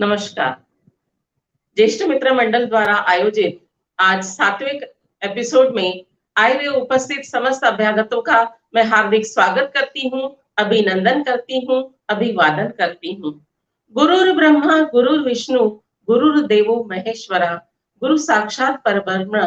नमस्कार। ज्येष्ठ मित्र मंडल द्वारा आयोजित आज 7वें एपिसोड में आए हुए उपस्थित समस्त अभ्यागतों का मैं हार्दिक स्वागत करती हूँ, अभिनंदन करती हूँ, अभिवादन करती हूँ। गुरुर् ब्रह्मा गुरुर् विष्णु गुरुर्देवो महेश्वरा गुरु साक्षात परब्रह्म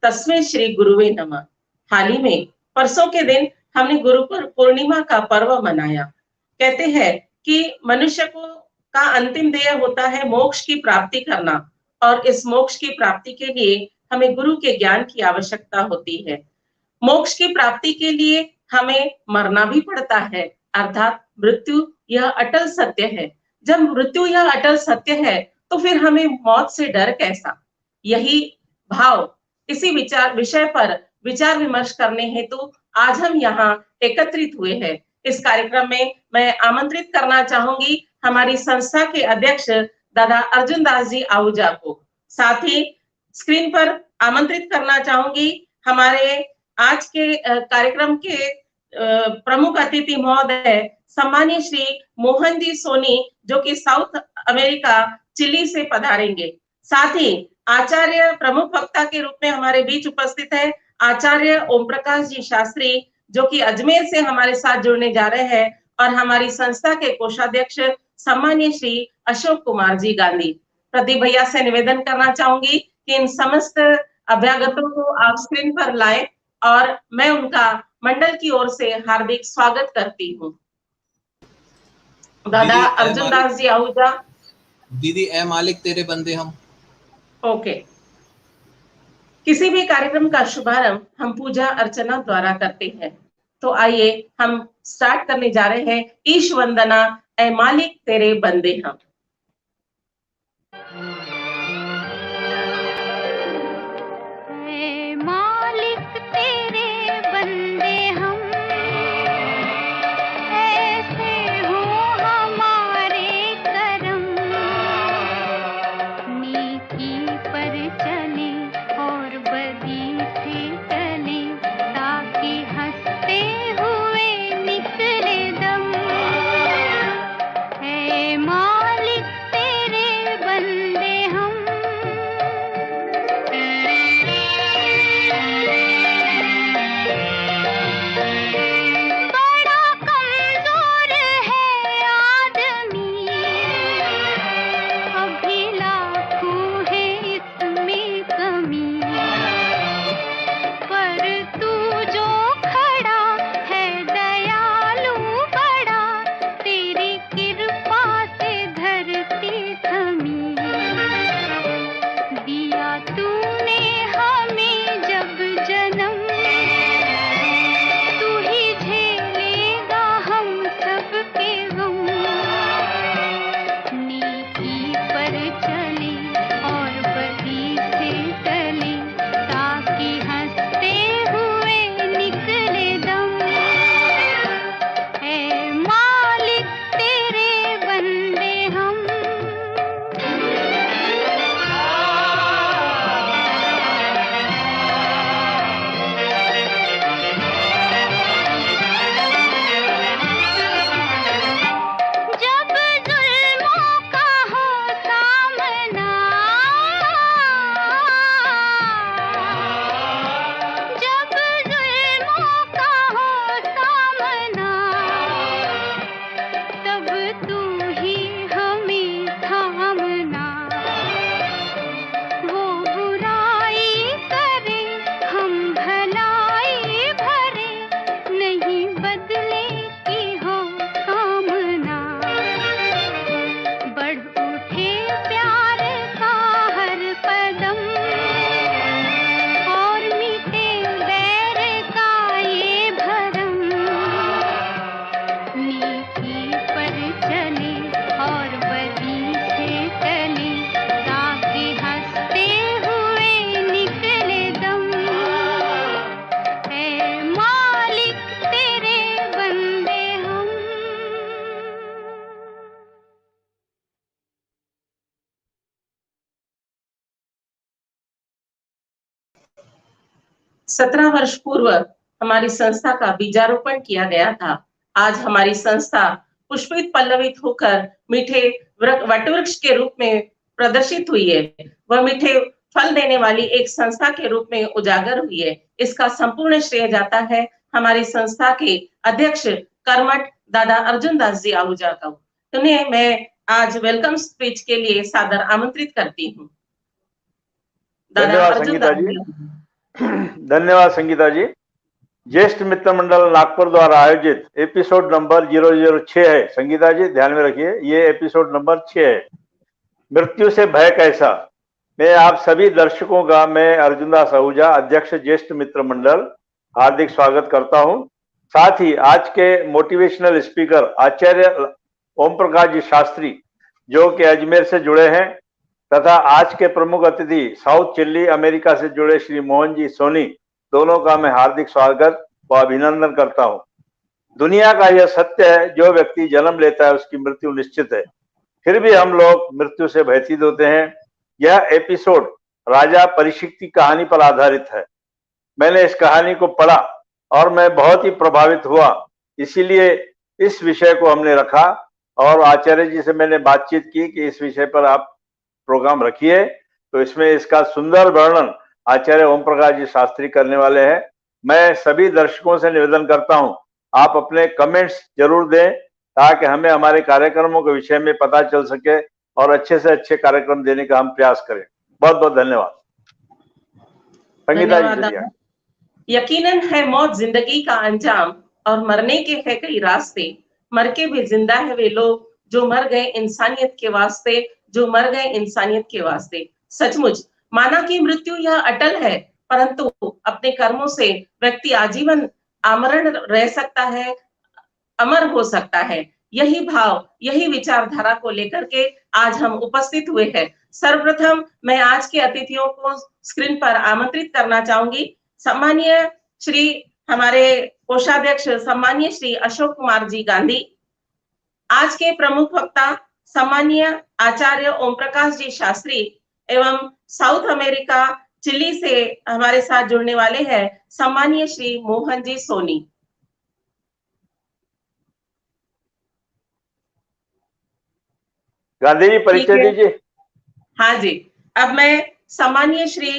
तस्मै श्री गुरुवे नमः। हाल ही में परसों के दिन हमने गुरु पूर्णिमा का पर्व मनाया। कहते हैं कि मनुष्य को का अंतिम ध्येय होता है मोक्ष की प्राप्ति करना, और इस मोक्ष की प्राप्ति के लिए हमें गुरु के ज्ञान की आवश्यकता होती है। मोक्ष की प्राप्ति के लिए हमें मरना भी पड़ता है, अर्थात मृत्यु यह अटल सत्य है। जब मृत्यु यह अटल सत्य है तो फिर हमें मौत से डर कैसा? यही भाव इसी विषय पर विचार विमर्श करने हेतु आज हम यहाँ एकत्रित हुए हैं। इस कार्यक्रम में मैं आमंत्रित करना चाहूंगी हमारी संस्था के अध्यक्ष दादा अर्जुन दास जी आहूजा को। साथ ही स्क्रीन पर आमंत्रित करना चाहूंगी हमारे आज के कार्यक्रम के प्रमुख अतिथि महोदय सम्मानीय श्री मोहन जी सोनी, जो कि साउथ अमेरिका चिली से पधारेंगे। साथ ही आचार्य प्रमुख वक्ता के रूप में हमारे बीच उपस्थित है आचार्य ओम प्रकाश जी शास्त्री, जो कि अजमेर से हमारे साथ जुड़ने जा रहे हैं, और हमारी संस्था के कोषाध्यक्ष सम्मानीय श्री अशोक कुमार जी गांधी। प्रदीप भैया से निवेदन करना चाहूंगी कि इन समस्त अभ्यागतों को आप स्क्रीन पर लाएं और मैं उनका मंडल की ओर से हार्दिक स्वागत करती हूँ। दादा अर्जुन दास जी आहूजा। दीदी ए मालिक तेरे बंदे हम। ओके। किसी भी कार्यक्रम का शुभारंभ हम पूजा अर्चना द्वारा करते हैं, तो आइए हम स्टार्ट करने जा रहे हैं ईश वंदना ए मालिक तेरे बंदे हम। मालिक तेरे बंदे 17 वर्ष पूर्व हमारी संस्था का बीजारोपण किया गया था। आज हमारी संस्था पुष्पित पल्लवित होकर मीठे वटवृक्ष के रूप में प्रदर्शित हुई है। वह मीठे फल देने वाली एक संस्था के रूप में उजागर हुई है। इसका संपूर्ण श्रेय जाता है हमारी संस्था के अध्यक्ष कर्मठ दादा अर्जुन दास जी आहूजा को। उन्हें मैं आज वेलकम स्पीच के लिए सादर आमंत्रित करती हूँ। दादा धन्यवाद अर्जुन संगीता दास जी। जी। धन्यवाद संगीता जी। ज्येष्ठ मित्र मंडल नागपुर द्वारा आयोजित एपिसोड नंबर 006 है। संगीता जी ध्यान में रखिए, ये एपिसोड नंबर 6 है। मृत्यु से भय कैसा। मैं आप सभी दर्शकों का मैं अर्जुन दास आहूजा, अध्यक्ष ज्येष्ठ मित्र मंडल, हार्दिक स्वागत करता हूं। साथ ही आज के मोटिवेशनल स्पीकर आचार्य ओम प्रकाश जी शास्त्री जो कि अजमेर से जुड़े हैं, तथा आज के प्रमुख अतिथि साउथ चिली अमेरिका से जुड़े श्री मोहन जी सोनी, दोनों का मैं हार्दिक स्वागत व अभिनंदन करता हूं। दुनिया का यह सत्य है, जो व्यक्ति जन्म लेता है उसकी मृत्यु निश्चित है, फिर भी हम लोग मृत्यु से भयभीत होते हैं। यह एपिसोड राजा परीक्षित की कहानी पर आधारित है। मैंने इस कहानी को पढ़ा और मैं बहुत ही प्रभावित हुआ, इसीलिए इस विषय को हमने रखा और आचार्य जी से मैंने बातचीत की कि इस विषय पर आप प्रोग्राम रखिए। तो इसमें इसका सुंदर वर्णन आचार्य ओम प्रकाश जी शास्त्री करने वाले हैं। मैं सभी दर्शकों से निवेदन करता हूं, आप अपने कमेंट्स जरूर दें ताकि हमें हमारे कार्यक्रमों के विषय में पता चल सके और अच्छे से अच्छे कार्यक्रम देने का हम प्रयास करें। बहुत बहुत धन्यवाद। संगीता जी चलिए। यकीनन है मौत जिंदगी का अंजाम और मरने के है कई रास्ते, मर के भी जिंदा है वे लोग जो मर गए इंसानियत के वास्ते, जो मर गए इंसानियत के वास्ते। सचमुच माना कि मृत्यु यह अटल है, परंतु अपने कर्मों से व्यक्ति आजीवन आमरण रह सकता है, अमर हो सकता है। यही भाव, यही विचारधारा को लेकर के आज हम उपस्थित हुए हैं। सर्वप्रथम मैं आज के अतिथियों को स्क्रीन पर आमंत्रित करना चाहूंगी। सम्मानीय श्री हमारे कोषाध्यक्ष सम्मानीय श्री अशोक कुमार जी गांधी, आज के प्रमुख वक्ता सम्मानीय आचार्य ओम प्रकाश जी शास्त्री एवं साउथ अमेरिका चिली से हमारे साथ जुड़ने वाले हैं सम्मानीय श्री मोहन जी सोनी। गांधी जी परिचय दीजिए। हाँ जी, अब मैं सम्मानीय श्री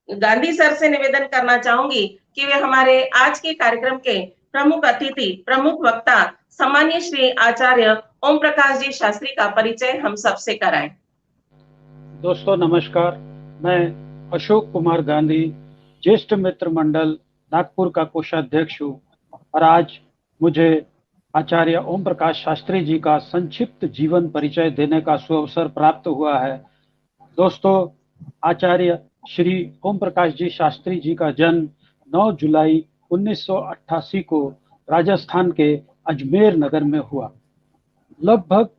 गांधी सर से निवेदन करना चाहूंगी कि वे हमारे आज के कार्यक्रम के प्रमुख अतिथि, प्रमुख वक्ता सम्मानीय श्री आचार्य ओम प्रकाश जी शास्त्री का परिचय हम सबसे कराएं। दोस्तों नमस्कार, मैं अशोक कुमार गांधी, ज्येष्ठ मित्र मंडल नागपुर का कोषाध्यक्ष हूँ और आज मुझे आचार्य ओम प्रकाश शास्त्री जी का संक्षिप्त जीवन परिचय देने का सुअवसर प्राप्त हुआ है। दोस्तों, आचार्य श्री ओम प्रकाश जी शास्त्री जी का जन्म 9 जुलाई 1988 को राजस्थान के अजमेर नगर में हुआ। लगभग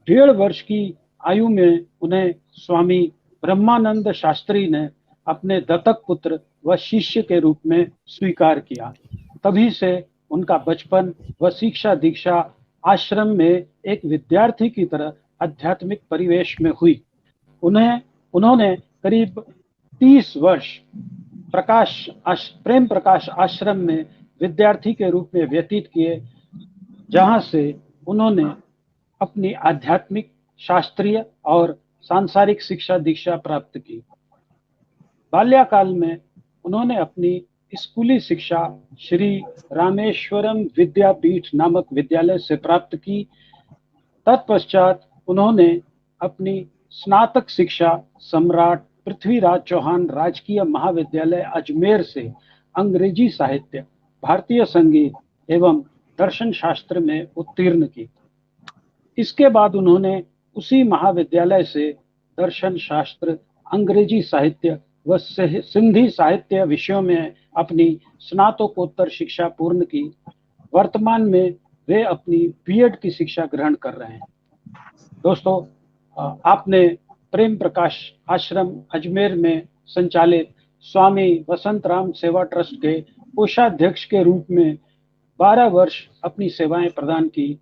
1.5 वर्ष की आयु में उन्हें स्वामी ब्रह्मानंद शास्त्री ने अपने दत्तक पुत्र व शिष्य के रूप में स्वीकार किया। तभी से उनका बचपन व शिक्षा दीक्षा आश्रम में एक विद्यार्थी की तरह आध्यात्मिक परिवेश में हुई। उन्होंने करीब 30 वर्ष प्रेम प्रकाश आश्रम में विद्यार्थी के रूप में व्यतीत किए, जहां से उन्होंने अपनी आध्यात्मिक, शास्त्रीय और सांसारिक शिक्षा दीक्षा प्राप्त की। बाल्यकाल में उन्होंने अपनी स्कूली शिक्षा श्री रामेश्वरम विद्यापीठ नामक विद्यालय से प्राप्त की। तत्पश्चात उन्होंने अपनी स्नातक शिक्षा सम्राट पृथ्वीराज चौहान राजकीय महाविद्यालय अजमेर से अंग्रेजी साहित्य, भारतीय संगीत एवं दर्शन शास्त्र में उत्तीर्ण की। इसके बाद उन्होंने उसी महाविद्यालय से दर्शन शास्त्र, अंग्रेजी साहित्य व सिंधी साहित्य विषयों में अपनी स्नातकोत्तर शिक्षा पूर्ण की। वर्तमान में वे अपनी बीएड की शिक्षा ग्रहण कर रहे हैं। दोस्तों, आपने प्रेम प्रकाश आश्रम अजमेर में संचालित स्वामी वसंत राम सेवा ट्रस्ट के कोषाध्यक्ष के रूप में 12 वर्ष अपनी सेवाएं प्रदान की,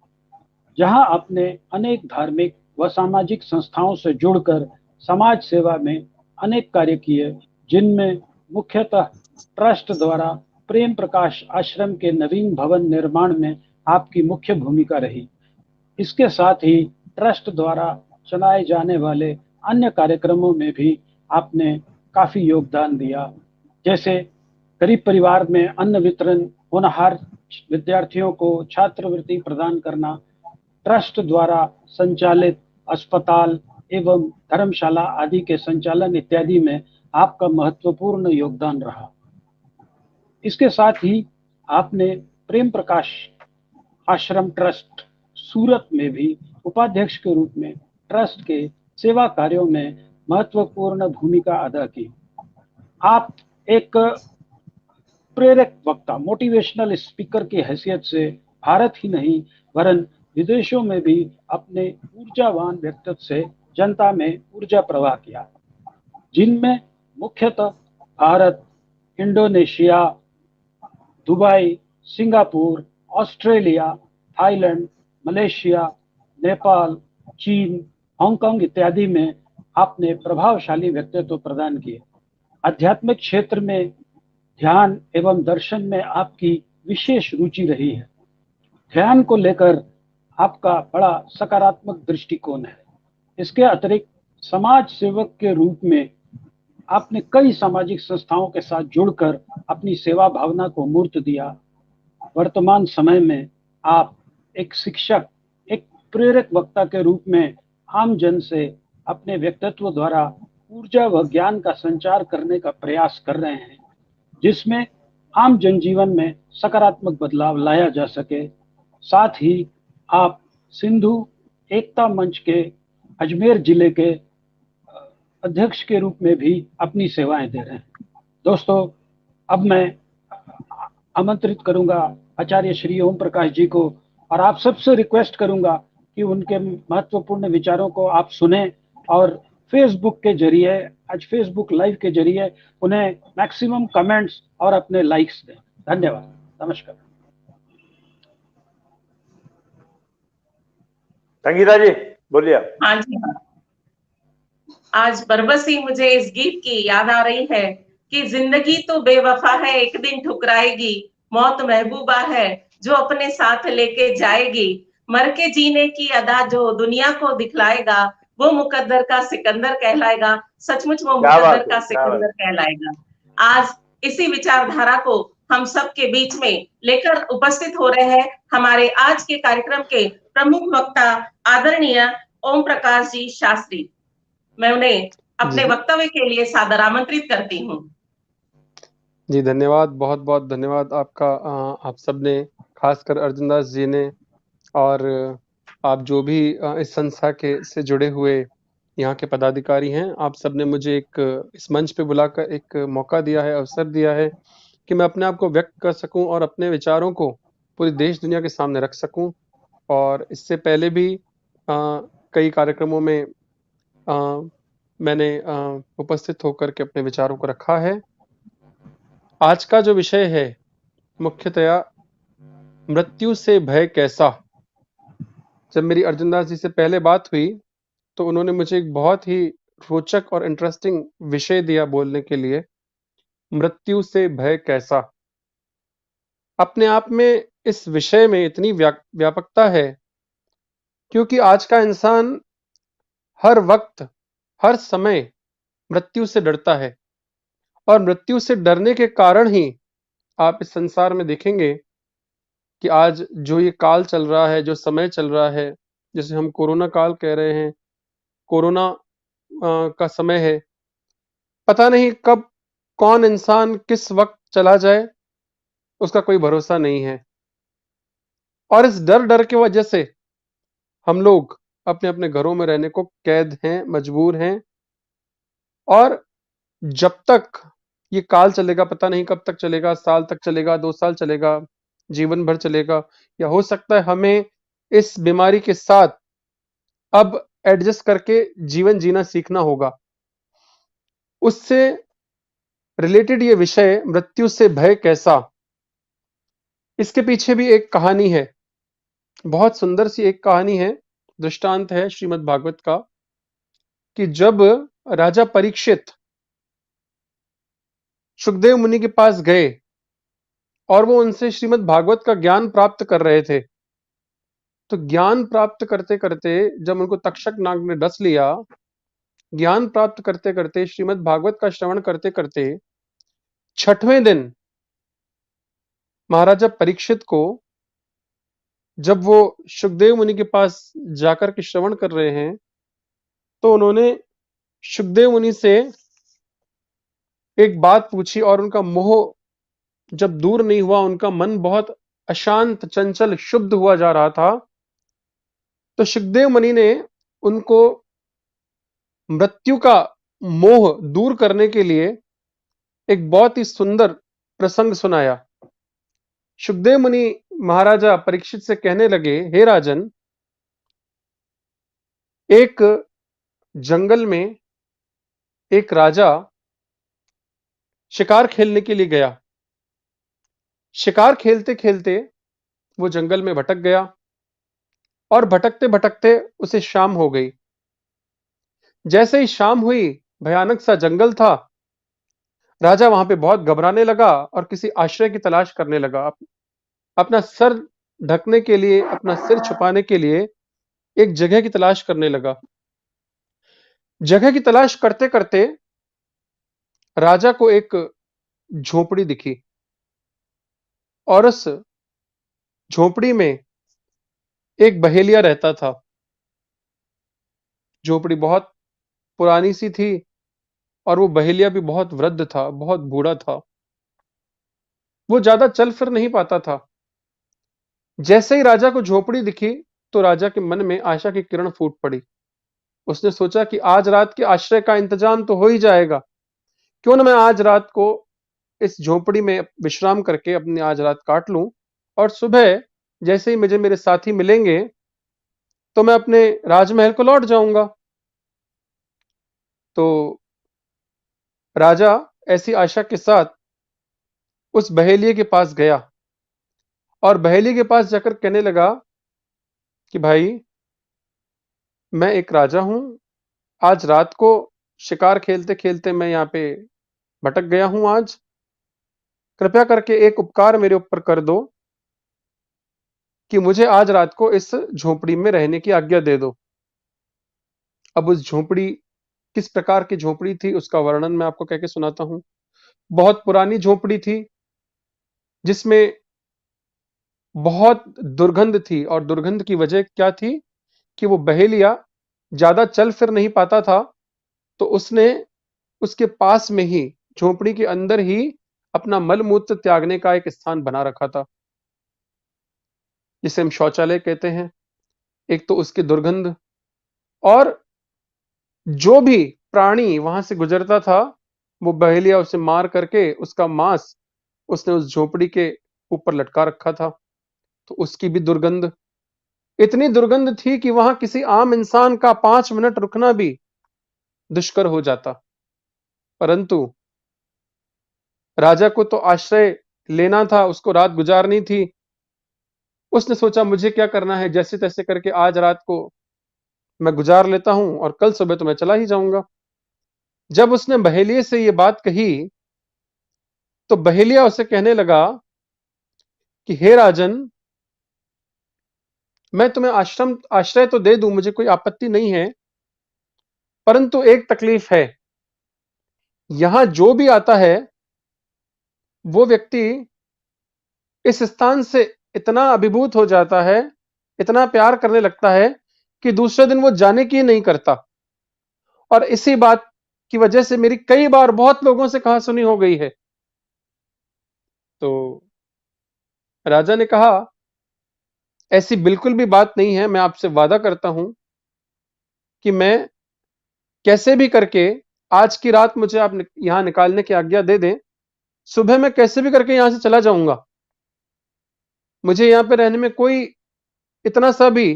जहां आपने अनेक धार्मिक व सामाजिक संस्थाओं से जुड़कर समाज सेवा में अनेक कार्य किए, जिनमें मुख्यतः ट्रस्ट द्वारा प्रेम प्रकाश आश्रम के नवीन भवन निर्माण में आपकी मुख्य भूमिका रही। इसके साथ ही ट्रस्ट द्वारा चलाए जाने वाले अन्य कार्यक्रमों में भी आपने काफी योगदान दिया, जैसे गरीब परिवार में अन्न वितरण, होनहार विद्यार्थियों को छात्रवृत्ति प्रदान करना, ट्रस्ट द्वारा संचालित अस्पताल एवं धर्मशाला आदि के संचालन इत्यादि में आपका महत्वपूर्ण योगदान रहा। इसके साथ ही आपने प्रेम प्रकाश आश्रम ट्रस्ट सूरत में भी उपाध्यक्ष के रूप में ट्रस्ट के सेवा कार्यों में महत्वपूर्ण भूमिका अदा की। आप एक प्रेरक वक्ता, मोटिवेशनल स्पीकर की हैसियत से भारत ही नहीं वरन विदेशों में भी अपने ऊर्जावान व्यक्तित्व से जनता में ऊर्जा प्रवाह किया, जिनमें मुख्यतः Bharat, Indonesia, Dubai, Singapore, Australia, Thailand, Malaysia, Nepal, चीन, हांगकांग इत्यादि में आपने प्रभावशाली व्यक्तित्व प्रदान किए। आध्यात्मिक क्षेत्र में ध्यान एवं दर्शन में आपकी विशेष रुचि रही है। ध्यान को लेकर आपका बड़ा सकारात्मक दृष्टिकोण है। इसके अतिरिक्त समाज सेवक के रूप में आपने कई सामाजिक संस्थाओं के साथ जुड़कर अपनी सेवा भावना को मूर्त दिया। वर्तमान समय में आप एक शिक्षक, एक प्रेरक वक्ता के रूप में आम जन से अपने व्यक्तित्व द्वारा ऊर्जा व ज्ञान का संचार करने का प्रयास कर रहे हैं, जिसमें आम जनजीवन में सकारात्मक बदलाव लाया जा सके। साथ ही आप सिंधु एकता मंच के अजमेर जिले के अध्यक्ष के रूप में भी अपनी सेवाएं दे रहे हैं। दोस्तों, अब मैं आमंत्रित करूंगा आचार्य श्री ओम प्रकाश जी को, और आप सबसे रिक्वेस्ट करूंगा कि उनके महत्वपूर्ण विचारों को आप सुने और फेसबुक के जरिए, आज फेसबुक लाइव के जरिए उन्हें मैक्सिमम कमेंट्स और अपने लाइक्स दें। धन्यवाद, नमस्कार। संगीता जी बोलिए। हाँ जी, हाँ। आज बरबसी मुझे इस गीत की याद आ रही है कि जिंदगी तो बेवफा है, एक दिन ठुकराएगी, मौत महबूबा है जो अपने साथ लेके जाएगी, मर के जीने की अदा जो दुनिया को दिखलाएगा, वो मुकद्दर का सिकंदर कहलाएगा, सचमुच वो मुकद्दर का सिकंदर कहलाएगा। आज इसी विचारधारा को हम सबके बीच में लेकर उपस्थित हो रहे हैं हमारे आज के कार्यक्रम के प्रमुख वक्ता आदरणीय ओम प्रकाश जी शास्त्री। मैं उन्हें अपने वक्तव्य के लिए सादर आमंत्रित करती हूँ। जी धन्यवाद, बहुत बहुत धन्यवाद आपका। आप सबने, खासकर अर्जुन दास जी ने, और आप जो भी इस संस्था के से जुड़े हुए यहाँ के पदाधिकारी हैं, आप सबने मुझे एक इस मंच पे बुलाकर एक मौका दिया है, अवसर दिया है कि मैं अपने आप को व्यक्त कर सकूं और अपने विचारों को पूरी देश दुनिया के सामने रख सकूं। और इससे पहले भी कई कार्यक्रमों में मैंने उपस्थित होकर के अपने विचारों को रखा है। आज का जो विषय है मुख्यतया मृत्यु से भय कैसा। जब मेरी अर्जुन दास जी से पहले बात हुई तो उन्होंने मुझे एक बहुत ही रोचक और इंटरेस्टिंग विषय दिया बोलने के लिए, मृत्यु से भय कैसा। अपने आप में इस विषय में इतनी व्यापकता है क्योंकि आज का इंसान हर वक्त, हर समय मृत्यु से डरता है, और मृत्यु से डरने के कारण ही आप इस संसार में देखेंगे कि आज जो ये काल चल रहा है, जो समय चल रहा है, जिसे हम कोरोना काल कह रहे हैं, कोरोना का समय है, पता नहीं कब कौन इंसान किस वक्त चला जाए, उसका कोई भरोसा नहीं है। और इस डर की वजह से हम लोग अपने अपने घरों में रहने को कैद हैं, मजबूर हैं। और जब तक ये काल चलेगा, पता नहीं कब तक चलेगा, साल तक चलेगा, 2 साल चलेगा, जीवन भर चलेगा, या हो सकता है हमें इस बीमारी के साथ अब एडजस्ट करके जीवन जीना सीखना होगा। उससे रिलेटेड ये विषय, मृत्यु से भय कैसा, इसके पीछे भी एक कहानी है, बहुत सुंदर सी एक कहानी है, दृष्टांत है श्रीमद् भागवत का, कि जब राजा परीक्षित सुखदेव मुनि के पास गए और वो उनसे श्रीमद् भागवत का ज्ञान प्राप्त कर रहे थे। तो ज्ञान प्राप्त करते करते जब उनको तक्षक नाग ने डस लिया, ज्ञान प्राप्त करते करते श्रीमद् भागवत का श्रवण करते करते 6वें दिन महाराजा परीक्षित को, जब वो सुखदेव मुनि के पास जाकर के श्रवण कर रहे हैं, तो उन्होंने सुखदेव मुनि से एक बात पूछी और उनका मोह जब दूर नहीं हुआ, उनका मन बहुत अशांत, चंचल, शुद्ध हुआ जा रहा था, तो सुखदेव मुनि ने उनको मृत्यु का मोह दूर करने के लिए एक बहुत ही सुंदर प्रसंग सुनाया। सुखदेव मुनि महाराजा परीक्षित से कहने लगे, हे राजन, एक जंगल में एक राजा शिकार खेलने के लिए गया। शिकार खेलते खेलते वो जंगल में भटक गया और भटकते भटकते उसे शाम हो गई। जैसे ही शाम हुई, भयानक सा जंगल था, राजा वहां पे बहुत घबराने लगा और किसी आश्रय की तलाश करने लगा। अपना सर ढकने के लिए, अपना सिर छुपाने के लिए एक जगह की तलाश करने लगा। जगह की तलाश करते करते राजा को एक झोपड़ी दिखी और उस झोपड़ी में एक बहेलिया रहता था। झोपड़ी बहुत पुरानी सी थी और वो बहेलिया भी बहुत वृद्ध था, बहुत बूढ़ा था। वो ज्यादा चल फिर नहीं पाता था। जैसे ही राजा को झोपड़ी दिखी, तो राजा के मन में आशा की किरण फूट पड़ी। उसने सोचा कि आज रात के आश्रय का इंतजाम तो हो ही जाएगा, क्यों ना मैं आज रात को इस झोपड़ी में विश्राम करके अपनी आज रात काट लूं, और सुबह जैसे ही मुझे मेरे साथी मिलेंगे तो मैं अपने राजमहल को लौट जाऊंगा। तो राजा ऐसी आशा के साथ उस बहेलिये के पास गया और बहेलिये के पास जाकर कहने लगा कि भाई, मैं एक राजा हूं, आज रात को शिकार खेलते खेलते मैं यहाँ पे भटक गया हूं। आज कृपया करके एक उपकार मेरे ऊपर कर दो कि मुझे आज रात को इस झोपड़ी में रहने की आज्ञा दे दो। अब उस झोपड़ी किस प्रकार की झोपड़ी थी, उसका वर्णन मैं आपको कह के सुनाता हूं। बहुत पुरानी झोपड़ी थी जिसमें बहुत दुर्गंध थी, और दुर्गंध की वजह क्या थी कि वो बहेलिया ज्यादा चल फिर नहीं पाता था, तो उसने उसके पास में ही, झोपड़ी के अंदर ही अपना मलमूत्र त्यागने का एक स्थान बना रखा था, जिसे हम शौचालय कहते हैं। एक तो उसकी दुर्गंध, और जो भी प्राणी वहां से गुजरता था वो बहेलिया उसे मार करके उसका मांस उसने उस झोपड़ी के ऊपर लटका रखा था, तो उसकी भी दुर्गंध। इतनी दुर्गंध थी कि वहां किसी आम इंसान का 5 मिनट रुकना भी दुष्कर हो जाता। परंतु राजा को तो आश्रय लेना था, उसको रात गुजारनी थी। उसने सोचा मुझे क्या करना है, जैसे तैसे करके आज रात को मैं गुजार लेता हूं और कल सुबह तो मैं चला ही जाऊंगा। जब उसने बहेलिये से ये बात कही, तो बहेलिया उसे कहने लगा कि हे राजन, मैं तुम्हें आश्रय तो दे दूं, मुझे कोई आपत्ति नहीं है, परंतु एक तकलीफ है। यहां जो भी आता है वो व्यक्ति इस स्थान से इतना अभिभूत हो जाता है, इतना प्यार करने लगता है कि दूसरे दिन वो जाने की नहीं करता। और इसी बात की वजह से मेरी कई बार बहुत लोगों से कहा सुनी हो गई है। तो राजा ने कहा, ऐसी बिल्कुल भी बात नहीं है, मैं आपसे वादा करता हूं कि मैं कैसे भी करके आज की रात मुझे आप यहां निकालने की आज्ञा दे दें, सुबह मैं कैसे भी करके यहां से चला जाऊंगा। मुझे यहां पे रहने में कोई इतना सा भी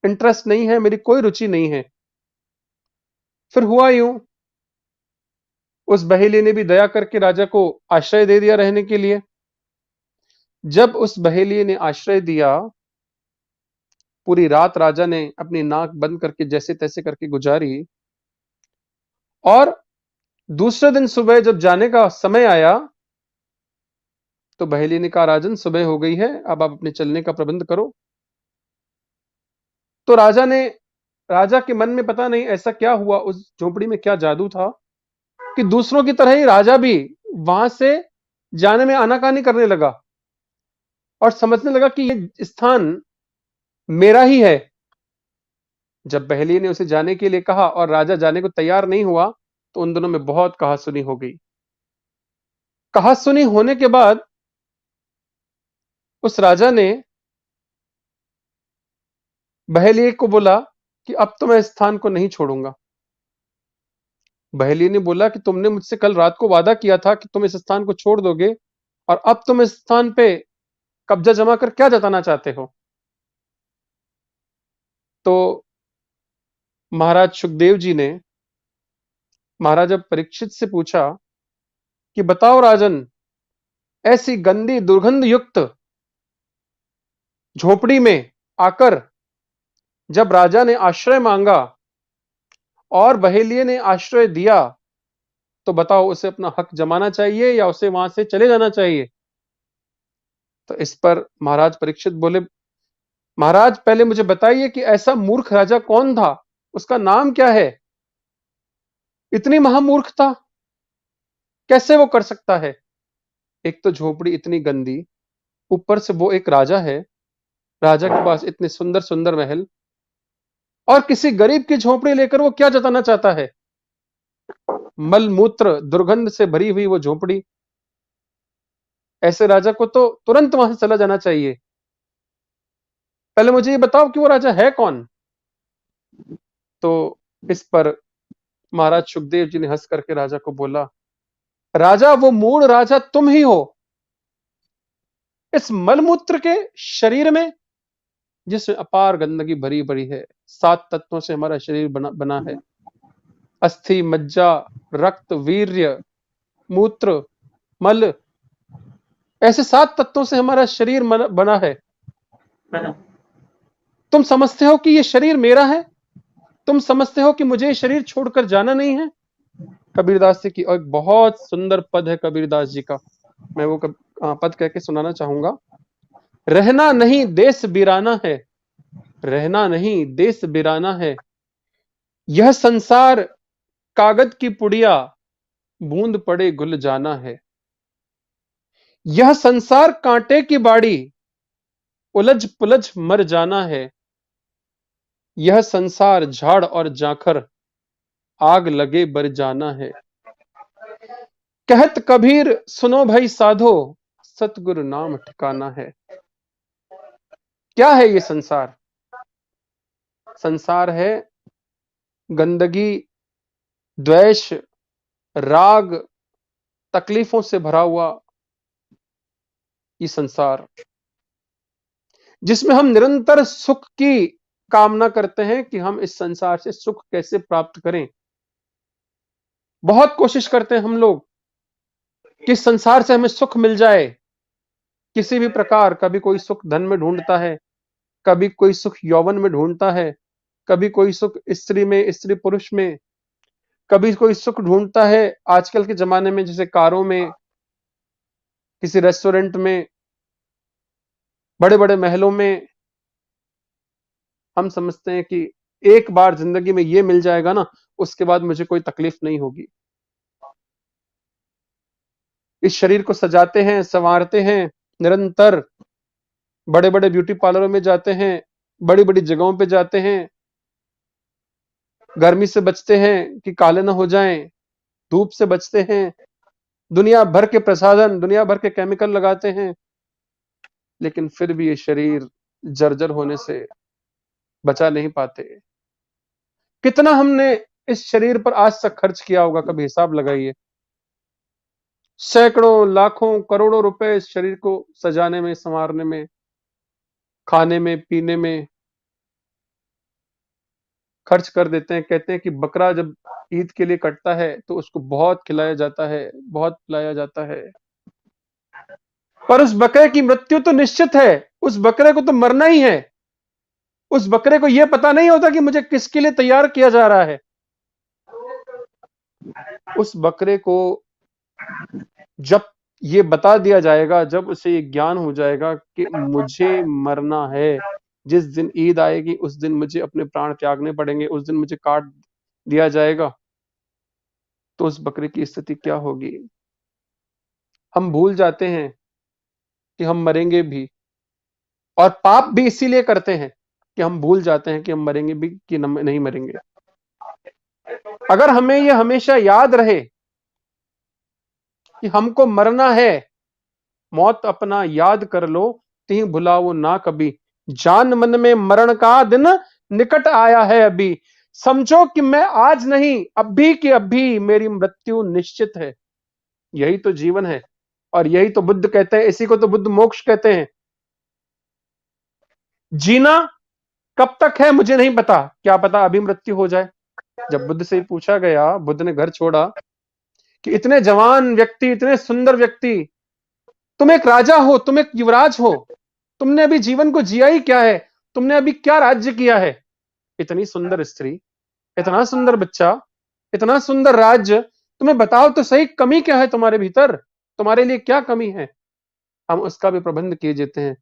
इंटरेस्ट नहीं है, मेरी कोई रुचि नहीं है। फिर हुआ यूं, उस बहेली ने भी दया करके राजा को आश्रय दे दिया रहने के लिए। जब उस बहेलिये ने आश्रय दिया, पूरी रात राजा ने अपनी नाक बंद करके जैसे तैसे करके गुजारी, और दूसरे दिन सुबह जब जाने का समय आया तो बहेलिये ने कहा, राजन सुबह हो गई है, अब आप अपने चलने का प्रबंध करो। तो राजा के मन में पता नहीं ऐसा क्या हुआ, उस झोपड़ी में क्या जादू था कि दूसरों की तरह ही राजा भी वहां से जाने में आनाकानी करने लगा और समझने लगा कि ये स्थान मेरा ही है। जब बहेलिये ने उसे जाने के लिए कहा और राजा जाने को तैयार नहीं हुआ तो उन दोनों में बहुत कहासुनी हो गई। कहासुनी होने के बाद उस राजा ने बहेलिये को बोला कि अब तो मैं इस स्थान को नहीं छोड़ूंगा। बहेलिये ने बोला कि तुमने मुझसे कल रात को वादा किया था कि तुम इस स्थान को छोड़ दोगे और अब तुम इस स्थान पे कब्जा जमा कर क्या जताना चाहते हो। तो महाराज सुखदेव जी ने महाराजा परीक्षित से पूछा कि बताओ राजन, ऐसी गंदी दुर्गंध युक्त झोपड़ी में आकर जब राजा ने आश्रय मांगा और बहेलिये ने आश्रय दिया तो बताओ उसे अपना हक जमाना चाहिए या उसे वहां से चले जाना चाहिए। तो इस पर महाराज परीक्षित बोले, महाराज पहले मुझे बताइए कि ऐसा मूर्ख राजा कौन था, उसका नाम क्या है। इतनी महामूर्खता कैसे वो कर सकता है। एक तो झोपड़ी इतनी गंदी, ऊपर से वो एक राजा है, राजा के पास इतने सुंदर सुंदर महल, और किसी गरीब की झोपड़ी लेकर वो क्या जताना चाहता है। मलमूत्र दुर्गंध से भरी हुई वो झोपड़ी, ऐसे राजा को तो तुरंत वहां से चला जाना चाहिए। पहले मुझे ये बताओ कि वो राजा है कौन। तो इस पर महाराज सुखदेव जी ने हंस करके राजा को बोला, राजा वो मूल राजा तुम ही हो। इस मलमूत्र के शरीर में जिसमें अपार गंदगी भरी भरी है, 7 तत्वों से हमारा शरीर बना है। अस्थि, मज्जा, रक्त, वीर्य, मूत्र, मल, ऐसे 7 तत्वों से हमारा शरीर बना है। तुम समझते हो कि ये शरीर मेरा है, तुम समझते हो कि मुझे ये शरीर छोड़कर जाना नहीं है। कबीरदास जी की एक बहुत सुंदर पद है कबीरदास जी का, मैं वो पद कह के सुनाना चाहूंगा। रहना नहीं देश बिराना है, रहना नहीं देश बिराना है, यह संसार कागज की पुड़िया, बूंद पड़े गुल जाना है। यह संसार कांटे की बाड़ी, उलझ पुलझ मर जाना है। यह संसार झाड़ और जाखर, आग लगे बर जाना है। कहत कबीर सुनो भाई साधो, सतगुरु नाम ठिकाना है। क्या है ये संसार। संसार है गंदगी, द्वेष, राग, तकलीफों से भरा हुआ ये संसार, जिसमें हम निरंतर सुख की कामना करते हैं कि हम इस संसार से सुख कैसे प्राप्त करें। बहुत कोशिश करते हैं हम लोग कि इस संसार से हमें सुख मिल जाए किसी भी प्रकार। कभी कोई सुख धन में ढूंढता है, कभी कोई सुख यौवन में ढूंढता है, कभी कोई सुख स्त्री में, स्त्री पुरुष में, कभी कोई सुख ढूंढता है आजकल के जमाने में जैसे कारों में, किसी रेस्टोरेंट में, बड़े बड़े महलों में। हम समझते हैं कि एक बार जिंदगी में ये मिल जाएगा ना, उसके बाद मुझे कोई तकलीफ नहीं होगी। इस शरीर को सजाते हैं, संवारते हैं, निरंतर बड़े बड़े ब्यूटी पार्लरों में जाते हैं, बड़ी बड़ी जगहों पे जाते हैं, गर्मी से बचते हैं कि काले ना हो जाएं, धूप से बचते हैं, दुनिया भर के प्रसाधन, दुनिया भर के केमिकल लगाते हैं, लेकिन फिर भी ये शरीर जर्जर होने से बचा नहीं पाते। कितना हमने इस शरीर पर आज तक खर्च किया होगा, कभी हिसाब लगाइए। सैकड़ों, लाखों, करोड़ों रुपए इस शरीर को सजाने में, संवारने में, खाने में, पीने में खर्च कर देते हैं। कहते हैं कि बकरा जब ईद के लिए कटता है तो उसको बहुत खिलाया जाता है, बहुत पिलाया जाता है, पर उस बकरे की मृत्यु तो निश्चित है, उस बकरे को तो मरना ही है। उस बकरे को यह पता नहीं होता कि मुझे किसके लिए तैयार किया जा रहा है। उस बकरे को जब ये बता दिया जाएगा, जब उसे ये ज्ञान हो जाएगा कि मुझे मरना है, जिस दिन ईद आएगी उस दिन मुझे अपने प्राण त्यागने पड़ेंगे, उस दिन मुझे काट दिया जाएगा, तो उस बकरे की स्थिति क्या होगी? हम भूल जाते हैं कि हम मरेंगे भी, और पाप भी इसीलिए करते हैं कि हम भूल जाते हैं कि हम मरेंगे भी कि नहीं मरेंगे। अगर हमें यह हमेशा याद रहे कि हमको मरना है, मौत अपना याद कर लो, तीं भुलाओ ना कभी, जान मन में मरण का दिन निकट आया है अभी, समझो कि मैं आज नहीं, अभी की अभी मेरी मृत्यु निश्चित है। यही तो जीवन है, और यही तो बुद्ध कहते हैं, इसी को तो बुद्ध मोक्ष कहते हैं। जीना कब तक है मुझे नहीं पता, क्या पता अभी मृत्यु हो जाए। जब बुद्ध से पूछा गया, बुद्ध ने घर छोड़ा, कि इतने जवान व्यक्ति, इतने सुंदर व्यक्ति, तुम एक राजा हो, तुम एक युवराज हो, तुमने अभी जीवन को जिया ही क्या है, तुमने अभी क्या राज्य किया है? इतनी सुंदर स्त्री, इतना सुंदर बच्चा, इतना सुंदर राज्य, तुम्हें बताओ तो सही, कमी क्या है तुम्हारे भीतर? तुम्हारे लिए क्या कमी है? हम उसका भी प्रबंध किए जाते हैं।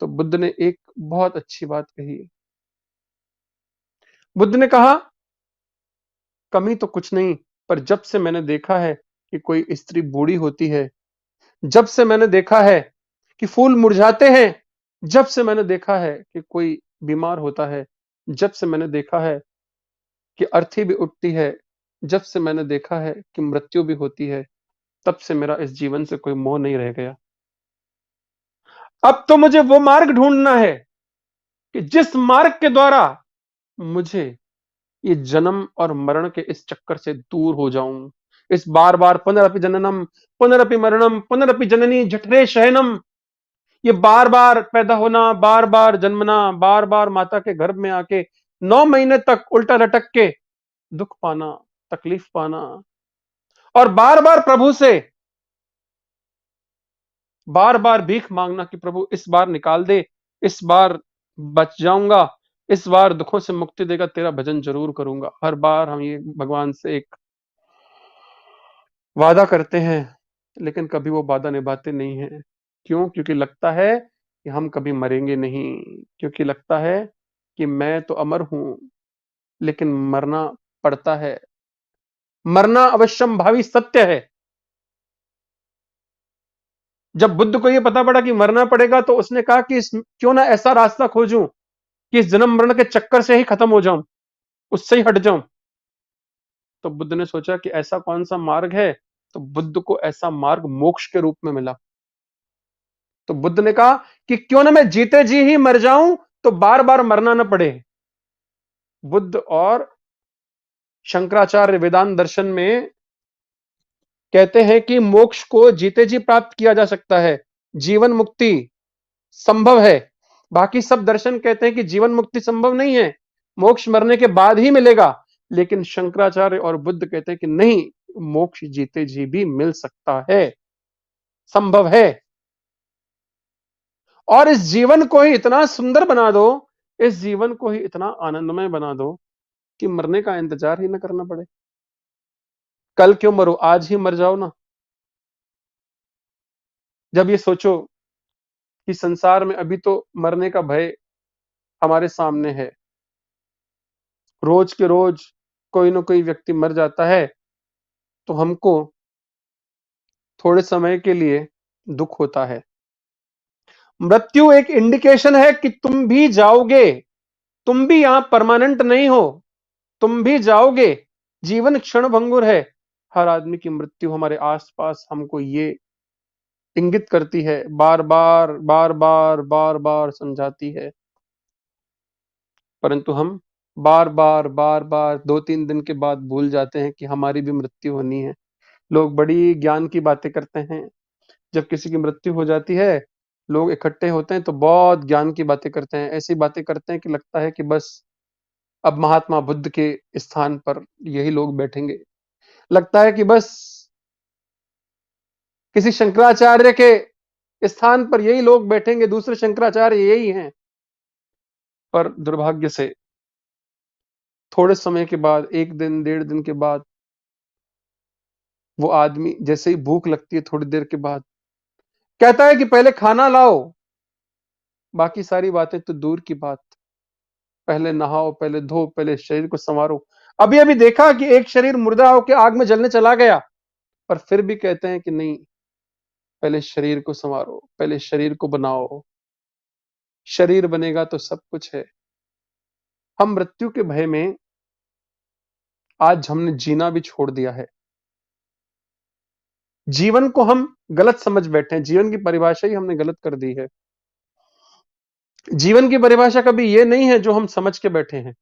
तो बुद्ध ने एक बहुत अच्छी बात कही। बुद्ध ने कहा, कमी तो कुछ नहीं, पर जब से मैंने देखा है कि कोई स्त्री बूढ़ी होती है, जब से मैंने देखा है कि फूल मुरझाते हैं, जब से मैंने देखा है कि कोई बीमार होता है, जब से मैंने देखा है कि अर्थी भी उठती है, जब से मैंने देखा है कि मृत्यु भी होती है, तब से मेरा इस जीवन से कोई मोह नहीं रह गया। अब तो मुझे वो मार्ग ढूंढना है कि जिस मार्ग के द्वारा मुझे ये जन्म और मरण के इस चक्कर से दूर हो जाऊं। इस बार बार पुनरपि जननम पुनरपि मरणम पुनरपि जननी जठरे शयनम, ये बार बार पैदा होना, बार बार जन्मना, बार बार माता के गर्भ में आके 9 महीने तक उल्टा लटक के दुख पाना, तकलीफ पाना, और बार बार प्रभु से बार बार भीख मांगना कि प्रभु इस बार निकाल दे, इस बार बच जाऊंगा, इस बार दुखों से मुक्ति देगा, तेरा भजन जरूर करूंगा। हर बार हम ये भगवान से एक वादा करते हैं, लेकिन कभी वो वादा निभाते नहीं हैं। क्यों? क्योंकि लगता है कि हम कभी मरेंगे नहीं, क्योंकि लगता है कि मैं तो अमर हूं, लेकिन मरना पड़ता है। मरना अवश्यम भावी सत्य है। जब बुद्ध को यह पता पड़ा कि मरना पड़ेगा, तो उसने कहा कि क्यों ना ऐसा रास्ता खोजूं कि इस जन्म मरण के चक्कर से ही खत्म हो जाऊं, उससे ही हट जाऊं। तो बुद्ध ने सोचा कि ऐसा कौन सा मार्ग है, तो बुद्ध को ऐसा मार्ग मोक्ष के रूप में मिला। तो बुद्ध ने कहा कि क्यों ना मैं जीते जी ही मर जाऊं, तो बार बार मरना ना पड़े। बुद्ध और शंकराचार्य वेदांत दर्शन में कहते हैं कि मोक्ष को जीते जी प्राप्त किया जा सकता है, जीवन मुक्ति संभव है। बाकी सब दर्शन कहते हैं कि जीवन मुक्ति संभव नहीं है, मोक्ष मरने के बाद ही मिलेगा। लेकिन शंकराचार्य और बुद्ध कहते हैं कि नहीं, मोक्ष जीते जी भी मिल सकता है, संभव है। और इस जीवन को ही इतना सुंदर बना दो, इस जीवन को ही इतना आनंदमय बना दो कि मरने का इंतजार ही ना करना पड़े। कल क्यों मरो, आज ही मर जाओ ना। जब ये सोचो कि संसार में अभी तो मरने का भय हमारे सामने है, रोज के रोज कोई ना कोई व्यक्ति मर जाता है, तो हमको थोड़े समय के लिए दुख होता है। मृत्यु एक इंडिकेशन है कि तुम भी जाओगे, तुम भी यहां परमानेंट नहीं हो, तुम भी जाओगे। जीवन क्षण भंगुर है। हर आदमी की मृत्यु हमारे आसपास हमको ये इंगित करती है, बार बार बार बार बार बार समझाती है, परंतु हम बार बार बार बार 2-3 दिन के बाद भूल जाते हैं कि हमारी भी मृत्यु होनी है। लोग बड़ी ज्ञान की बातें करते हैं, जब किसी की मृत्यु हो जाती है, लोग इकट्ठे होते हैं तो बहुत ज्ञान की बातें करते हैं, ऐसी बातें करते हैं कि लगता है कि बस अब महात्मा बुद्ध के स्थान पर यही लोग बैठेंगे, लगता है कि बस किसी शंकराचार्य के स्थान पर यही लोग बैठेंगे, दूसरे शंकराचार्य यही हैं। पर दुर्भाग्य से थोड़े समय के बाद, 1 दिन 1.5 दिन के बाद, वो आदमी जैसे ही भूख लगती है थोड़ी देर के बाद कहता है कि पहले खाना लाओ, बाकी सारी बातें तो दूर की बात, पहले नहाओ, पहले धो, पहले शरीर को संवारो। अभी अभी देखा कि एक शरीर मुर्दा होकर आग में जलने चला गया, पर फिर भी कहते हैं कि नहीं, पहले शरीर को संवारो, पहले शरीर को बनाओ, शरीर बनेगा तो सब कुछ है। हम मृत्यु के भय में आज हमने जीना भी छोड़ दिया है। जीवन को हम गलत समझ बैठे हैं, जीवन की परिभाषा ही हमने गलत कर दी है। जीवन की परिभाषा कभी ये नहीं है जो हम समझ के बैठे हैं।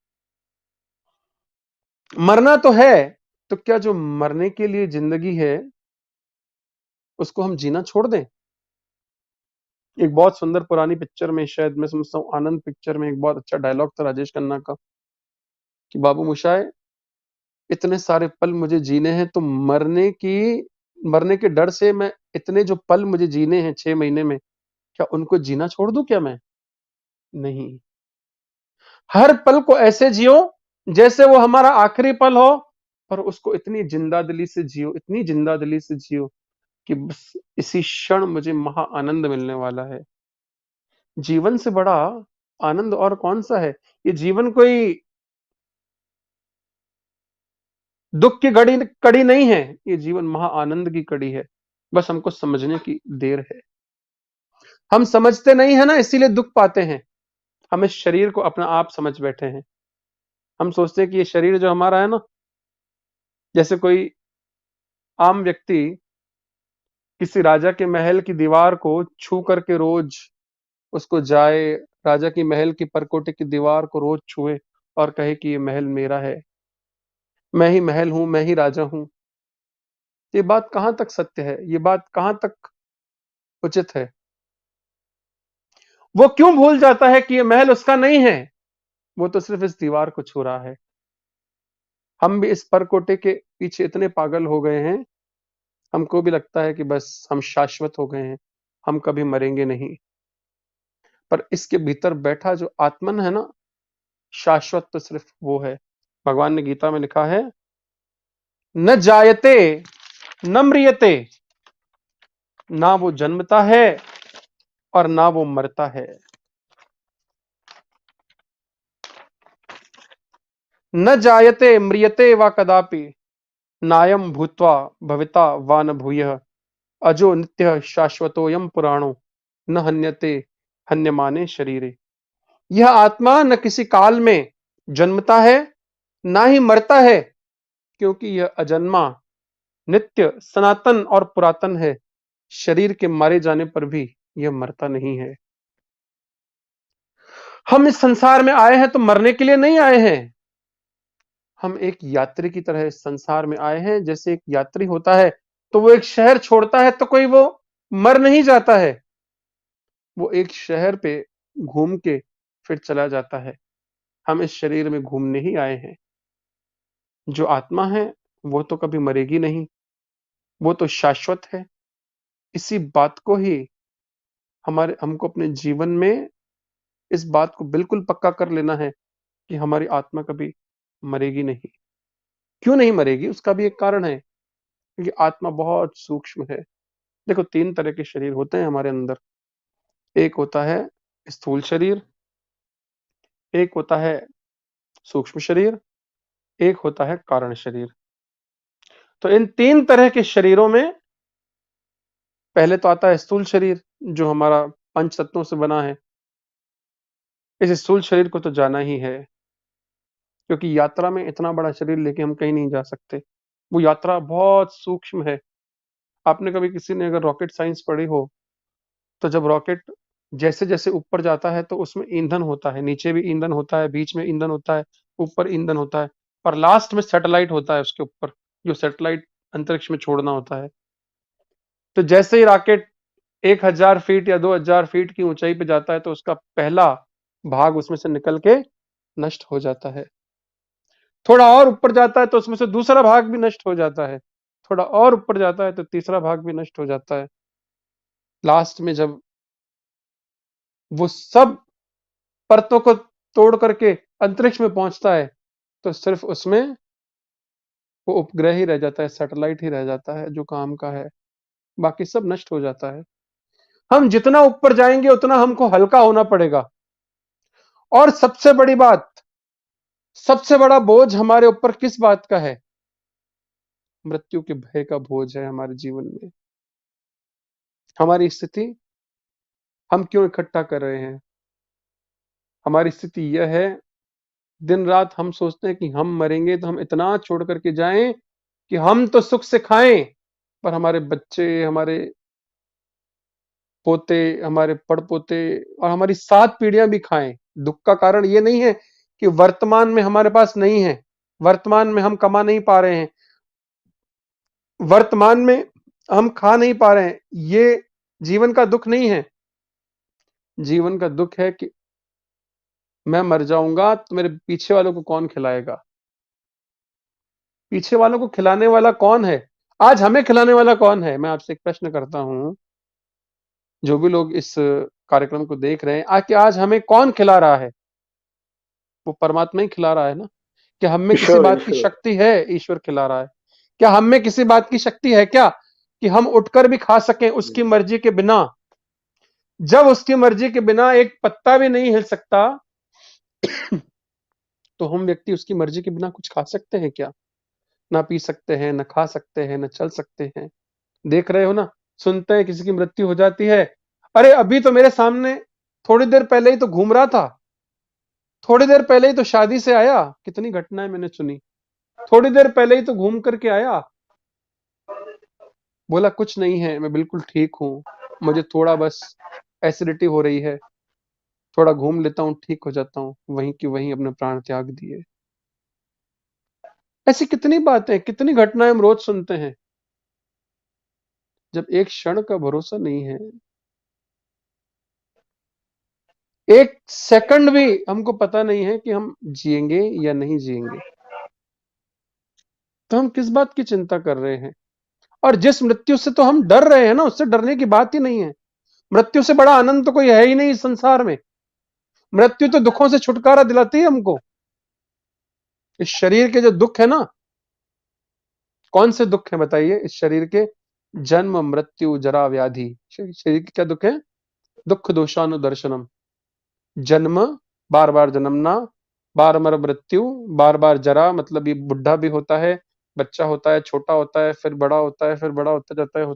मरना तो है, तो क्या जो मरने के लिए जिंदगी है उसको हम जीना छोड़ दें? एक बहुत सुंदर पुरानी पिक्चर में, शायद मैं समझता हूँ आनंद पिक्चर में, एक बहुत अच्छा डायलॉग था राजेश खन्ना का कि बाबू मोशाय, इतने सारे पल मुझे जीने हैं, तो मरने के डर से मैं इतने जो पल मुझे जीने हैं 6 महीने में, क्या उनको जीना छोड़ दूं क्या मैं? नहीं, हर पल को ऐसे जियो जैसे वो हमारा आखिरी पल हो, पर उसको इतनी जिंदा दिली से जियो, इतनी जिंदा दिली से जियो कि बस इसी क्षण मुझे महा आनंद मिलने वाला है। जीवन से बड़ा आनंद और कौन सा है? ये जीवन कोई दुख की कड़ी नहीं है, ये जीवन महा आनंद की कड़ी है। बस हमको समझने की देर है। हम समझते नहीं है ना, इसीलिए दुख पाते हैं। हम इस शरीर को अपना आप समझ बैठे हैं। हम सोचते हैं कि ये शरीर जो हमारा है ना, जैसे कोई आम व्यक्ति किसी राजा के महल की दीवार को छू करके रोज उसको जाए, राजा की महल की परकोटे की दीवार को रोज छुए और कहे कि ये महल मेरा है, मैं ही महल हूं, मैं ही राजा हूं। ये बात कहां तक सत्य है? ये बात कहां तक उचित है? वो क्यों भूल जाता है कि ये महल उसका नहीं है? वो तो सिर्फ इस दीवार को छू रहा है। हम भी इस परकोटे के पीछे इतने पागल हो गए हैं, हमको भी लगता है कि बस हम शाश्वत हो गए हैं, हम कभी मरेंगे नहीं। पर इसके भीतर बैठा जो आत्मन है ना, शाश्वत तो सिर्फ वो है। भगवान ने गीता में लिखा है, न जायते न म्रियते, ना वो जन्मता है और ना वो मरता है। न जायते म्रियते वा कदापि, नायम भूत्वा भविता वा न भूयः, अजो नित्य शाश्वतोयम पुराणो, न हन्यते हन्यमाने शरीरे। यह आत्मा न किसी काल में जन्मता है, ना ही मरता है, क्योंकि यह अजन्मा, नित्य, सनातन और पुरातन है। शरीर के मारे जाने पर भी यह मरता नहीं है। हम इस संसार में आए हैं तो मरने के लिए नहीं आए हैं। हम एक यात्री की तरह इस संसार में आए हैं। जैसे एक यात्री होता है तो वो एक शहर छोड़ता है तो कोई वो मर नहीं जाता है, वो एक शहर पे घूम के फिर चला जाता है। हम इस शरीर में घूमने ही आए हैं। जो आत्मा है वो तो कभी मरेगी नहीं, वो तो शाश्वत है। इसी बात को ही हमको अपने जीवन में इस बात को बिल्कुल पक्का कर लेना है कि हमारी आत्मा कभी मरेगी नहीं। क्यों नहीं मरेगी? उसका भी एक कारण है, क्योंकि आत्मा बहुत सूक्ष्म है। देखो, 3 तरह के शरीर होते हैं हमारे अंदर। एक होता है स्थूल शरीर, एक होता है सूक्ष्म शरीर, एक होता है कारण शरीर। तो इन 3 तरह के शरीरों में पहले तो आता है स्थूल शरीर, जो हमारा पंच तत्वों से बना है। इस स्थूल शरीर को तो जाना ही है, क्योंकि यात्रा में इतना बड़ा शरीर लेके हम कहीं नहीं जा सकते। वो यात्रा बहुत सूक्ष्म है। आपने कभी किसी ने अगर रॉकेट साइंस पढ़ी हो, तो जब रॉकेट जैसे-जैसे ऊपर जाता है तो उसमें ईंधन होता है, नीचे भी ईंधन होता है, बीच में ईंधन होता है, ऊपर ईंधन होता है और लास्ट में सैटेलाइट होता है उसके ऊपर, जो सैटेलाइट अंतरिक्ष में छोड़ना होता है। तो जैसे ही रॉकेट 1000 फीट या 2000 फीट की ऊंचाई पे जाता है तो उसका पहला भाग उसमें से निकल के नष्ट हो जाता है। थोड़ा और ऊपर जाता है तो उसमें से दूसरा भाग भी नष्ट हो जाता है। थोड़ा और ऊपर जाता है तो तीसरा भाग भी नष्ट हो जाता है। लास्ट में जब वो सब परतों को तोड़ करके अंतरिक्ष में पहुंचता है तो सिर्फ उसमें वो उपग्रह ही रह जाता है, सैटेलाइट ही रह जाता है जो काम का है, बाकी सब नष्ट हो जाता है। हम जितना ऊपर जाएंगे उतना हमको हल्का होना पड़ेगा। और सबसे बड़ी बात, सबसे बड़ा बोझ हमारे ऊपर किस बात का है? मृत्यु के भय का बोझ है हमारे जीवन में। हमारी स्थिति हम क्यों इकट्ठा कर रहे हैं? हमारी स्थिति यह है, दिन रात हम सोचते हैं कि हम मरेंगे तो हम इतना छोड़ करके जाएं कि हम तो सुख से खाएं, पर हमारे बच्चे, हमारे पोते, हमारे पड़पोते और हमारी 7 पीढ़ियां भी खाएं। दुख का कारण ये नहीं है कि वर्तमान में हमारे पास नहीं है, वर्तमान में हम कमा नहीं पा रहे हैं, वर्तमान में हम खा नहीं पा रहे हैं, ये जीवन का दुख नहीं है। जीवन का दुख है कि मैं मर जाऊंगा तो मेरे पीछे वालों को कौन खिलाएगा? पीछे वालों को खिलाने वाला कौन है? आज हमें खिलाने वाला कौन है? मैं आपसे एक प्रश्न करता हूं, जो भी लोग इस कार्यक्रम को देख रहे हैं, कि आज हमें कौन खिला रहा है? वो परमात्मा ही खिला रहा है ना? क्या हम में किसी बात की शक्ति है? ईश्वर खिला रहा है। क्या हम में किसी बात की शक्ति है क्या कि हम उठकर भी खा सकें उसकी मर्जी के बिना? जब उसकी मर्जी के बिना एक पत्ता भी नहीं हिल सकता, तो हम व्यक्ति उसकी मर्जी के बिना कुछ खा सकते हैं क्या? ना पी सकते हैं, ना खा सकते हैं, ना चल सकते हैं। देख रहे हो ना, सुनते हैं किसी की मृत्यु हो जाती है, अरे अभी तो मेरे सामने थोड़ी देर पहले ही तो घूम रहा था, थोड़ी देर पहले ही तो शादी से आया, कितनी घटनाएं मैंने सुनी, थोड़ी देर पहले ही तो घूम करके आया, बोला कुछ नहीं है, मैं बिल्कुल ठीक हूं, मुझे थोड़ा बस एसिडिटी हो रही है, थोड़ा घूम लेता हूं, ठीक हो जाता हूं, वहीं की वहीं अपने प्राण त्याग दिए। ऐसी कितनी बातें, कितनी घटनाएं हम रोज सुनते हैं। जब एक क्षण का भरोसा नहीं है, एक सेकंड भी हमको पता नहीं है कि हम जिएंगे या नहीं जिएंगे, तो हम किस बात की चिंता कर रहे हैं? और जिस मृत्यु से तो हम डर रहे हैं ना, उससे डरने की बात ही नहीं है। मृत्यु से बड़ा आनंद तो कोई है ही नहीं इस संसार में। मृत्यु तो दुखों से छुटकारा दिलाती है हमको। इस शरीर के जो दुख है ना, कौन से दुख है बताइए इस शरीर के? जन्म, मृत्यु, जरा, व्याधि। शरीर के क्या दुख है? दुख दोषानुदर्शनम। जन्म, बार बार जन्मना, बार बार मृत्यु, बार बार जरा, मतलब ये बुढ़ा भी होता है, बच्चा होता है, छोटा होता है, फिर बड़ा होता है, फिर बड़ा होता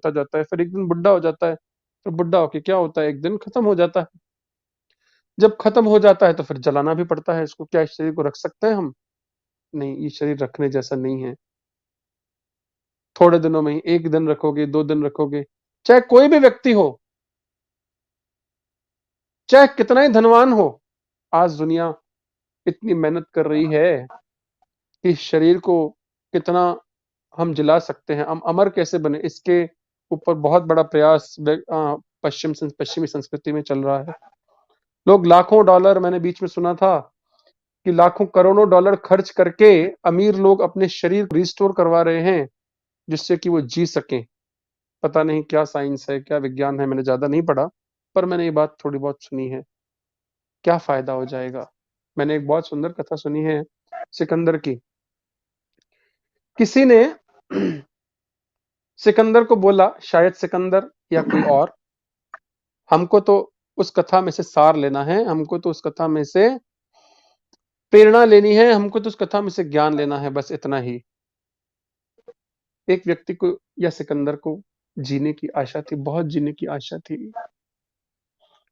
जाता है, फिर एक दिन बुढ़ा हो जाता है, फिर बुढ़ा होके क्या होता है, एक दिन खत्म हो जाता है। जब खत्म हो जाता है तो फिर जलाना भी पड़ता है इसको। क्या इस शरीर को रख सकते हैं हम? नहीं, ये शरीर रखने जैसा नहीं है। थोड़े दिनों में ही, 1 दिन रखोगे, 2 दिन रखोगे, चाहे कोई भी व्यक्ति हो, चाहे कितना ही धनवान हो, आज दुनिया इतनी मेहनत कर रही है कि शरीर को कितना हम जला सकते हैं, हम अमर कैसे बने, इसके ऊपर बहुत बड़ा प्रयास पश्चिमी संस्कृति में चल रहा है। लोग लाखों डॉलर, मैंने बीच में सुना था कि लाखों करोड़ों डॉलर खर्च करके अमीर लोग अपने शरीर को रिस्टोर करवा रहे हैं जिससे कि वो जी सकें। पता नहीं क्या साइंस है, क्या विज्ञान है, मैंने ज्यादा नहीं पढ़ा, पर मैंने ये बात थोड़ी बहुत सुनी है। क्या फायदा हो जाएगा? मैंने एक बहुत सुंदर कथा सुनी है सिकंदर की। किसी ने सिकंदर को बोला, शायद सिकंदर या कोई और, हमको तो उस कथा में से सार लेना है, हमको तो उस कथा में से प्रेरणा लेनी है, हमको तो उस कथा में से ज्ञान लेना है, बस इतना ही। एक व्यक्ति को या सिकंदर को जीने की आशा थी, बहुत जीने की आशा थी।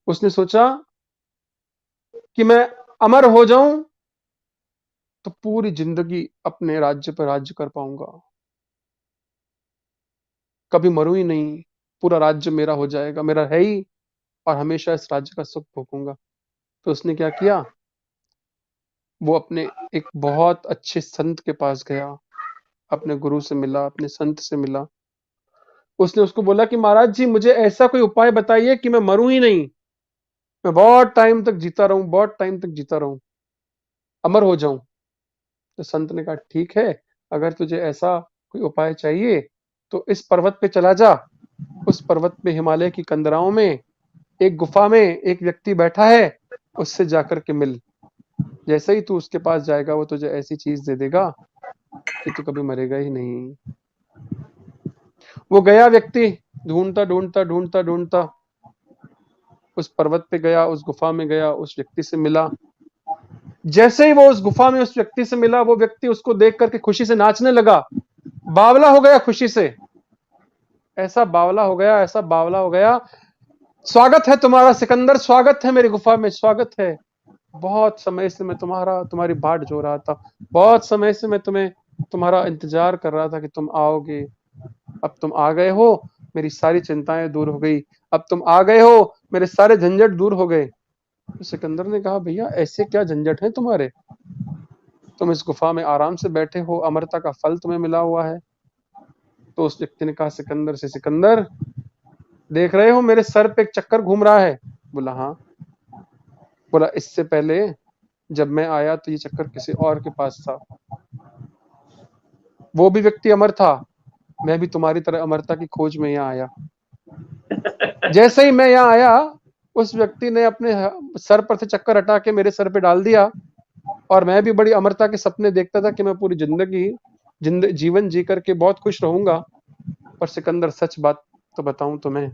उसने सोचा कि मैं अमर हो जाऊं तो पूरी जिंदगी अपने राज्य पर राज्य कर पाऊंगा, कभी मरूं ही नहीं, पूरा राज्य मेरा हो जाएगा, मेरा है ही, और हमेशा इस राज्य का सुख भोगूंगा। तो उसने क्या किया? वो अपने एक बहुत अच्छे संत के पास गया, अपने गुरु से मिला, अपने संत से मिला। उसने उसको बोला कि महाराज जी, मुझे ऐसा कोई उपाय बताइए कि मैं मरूं ही नहीं, मैं बहुत टाइम तक जीता रहूं, बहुत टाइम तक जीता रहूं, अमर हो जाऊं। तो संत ने कहा, ठीक है, अगर तुझे ऐसा कोई उपाय चाहिए तो इस पर्वत पे चला जा। उस पर्वत पे, हिमालय की कंदराओं में एक गुफा में एक व्यक्ति बैठा है, उससे जाकर के मिल। जैसे ही तू उसके पास जाएगा वो तुझे ऐसी चीज दे देगा कि तू कभी मरेगा ही नहीं। वो गया व्यक्ति ढूंढता ढूंढता ढूंढता ढूंढता उस पर्वत पे गया, उस गुफा में गया, उस व्यक्ति से मिला। जैसे ही वो उस गुफा में उस व्यक्ति से मिला, वो व्यक्ति उसको देख करके खुशी से नाचने लगा, बावला हो गया खुशी से, ऐसा बावला हो गया, ऐसा बावला हो गया। स्वागत है तुम्हारा सिकंदर, स्वागत है मेरी गुफा में, स्वागत है। बहुत समय से मैं तुम्हारी बाट जो रहा था, बहुत समय से मैं तुम्हारा इंतजार कर रहा था कि तुम आओगे। अब तुम आ गए हो, मेरी सारी चिंताएं दूर हो गई। अब तुम आ गए हो, मेरे सारे झंझट दूर हो गए। तो सिकंदर ने कहा, भैया ऐसे क्या झंझट हैं तुम्हारे? तुम इस गुफा में आराम से बैठे हो, अमरता का फल तुम्हें मिला हुआ है। तो उस व्यक्ति ने कहा सिकंदर से, सिकंदर देख रहे हो मेरे सर पे एक चक्कर घूम रहा है? बोला हाँ। बोला इससे पहले जब मैं आया तो ये चक्कर किसी और के पास था, वो भी व्यक्ति अमर था, मैं भी तुम्हारी तरह अमरता की खोज में यहाँ आया। जैसे ही मैं यहाँ आया, उस व्यक्ति ने अपने सर पर से चक्कर हटा के मेरे सर पे डाल दिया, और मैं भी बड़ी अमरता के सपने देखता था कि मैं पूरी जीवन जी करके बहुत खुश रहूंगा। पर सिकंदर सच बात तो बताऊं तुम्हें,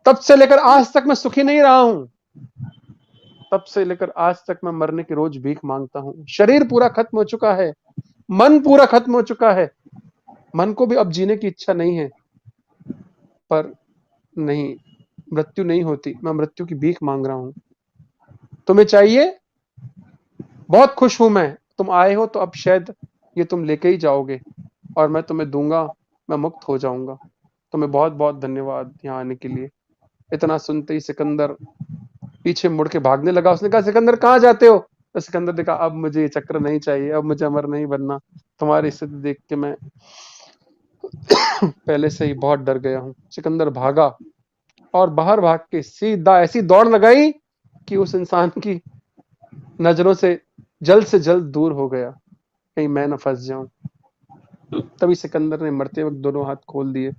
तब से लेकर आज तक मैं सुखी नहीं रहा हूं। तब से लेकर आज तक मैं मरने की रोज भीख मांगता हूं। शरीर पूरा खत्म हो चुका है, मन पूरा खत्म हो चुका है, मन को भी अब जीने की इच्छा नहीं है। पर नहीं, मृत्यु नहीं होती, मैं मृत्यु की भीख मांग रहा हूं। तुम्हें चाहिए? बहुत खुश हूं मैं, तुम आए हो तो अब शायद ये तुम लेके ही जाओगे, और मैं तुम्हें दूंगा, मैं मुक्त हो जाऊंगा। तुम्हें बहुत बहुत धन्यवाद यहाँ आने के लिए। इतना सुनते ही सिकंदर पीछे मुड़ के भागने लगा। उसने कहा, सिकंदर कहाँ जाते हो? तो सिकंदर ने कहा, अब मुझे ये चक्र नहीं चाहिए, अब मुझे अमर नहीं बनना। तुम्हारी स्थिति देख के मैं पहले से ही बहुत डर गया हूं। सिकंदर भागा और बाहर भाग के सीधा ऐसी दौड़ लगाई कि उस इंसान की नजरों से जल्द दूर हो गया, कहीं मैं न फंस जाऊं। तभी सिकंदर ने मरते वक्त दोनों हाथ खोल दिए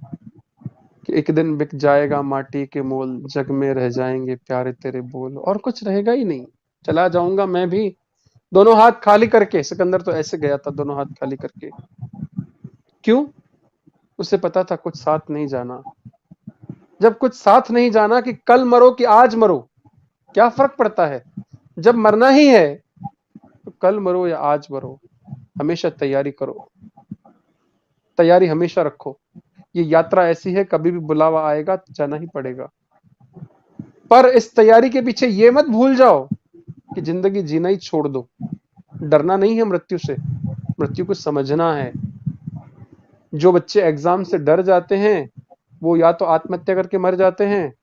कि एक दिन बिक जाएगा माटी के मोल, जग में रह जाएंगे प्यारे तेरे बोल, और कुछ रहेगा ही नहीं, चला जाऊंगा मैं भी। दोनों हाथ खाली करके, सिकंदर तो ऐसे गया था दोनों हाथ खाली करके। क्यों? उसे पता था कुछ साथ नहीं जाना। जब कुछ साथ नहीं जाना कि कल मरो कि आज मरो, क्या फर्क पड़ता है? जब मरना ही है तो कल मरो या आज मरो, हमेशा तैयारी करो, तैयारी हमेशा रखो। ये यात्रा ऐसी है, कभी भी बुलावा आएगा तो जाना ही पड़ेगा। पर इस तैयारी के पीछे ये मत भूल जाओ कि जिंदगी जीना ही छोड़ दो। डरना नहीं है मृत्यु से, मृत्यु को समझना है। जो बच्चे एग्जाम से डर जाते हैं वो या तो आत्महत्या करके मर जाते हैं,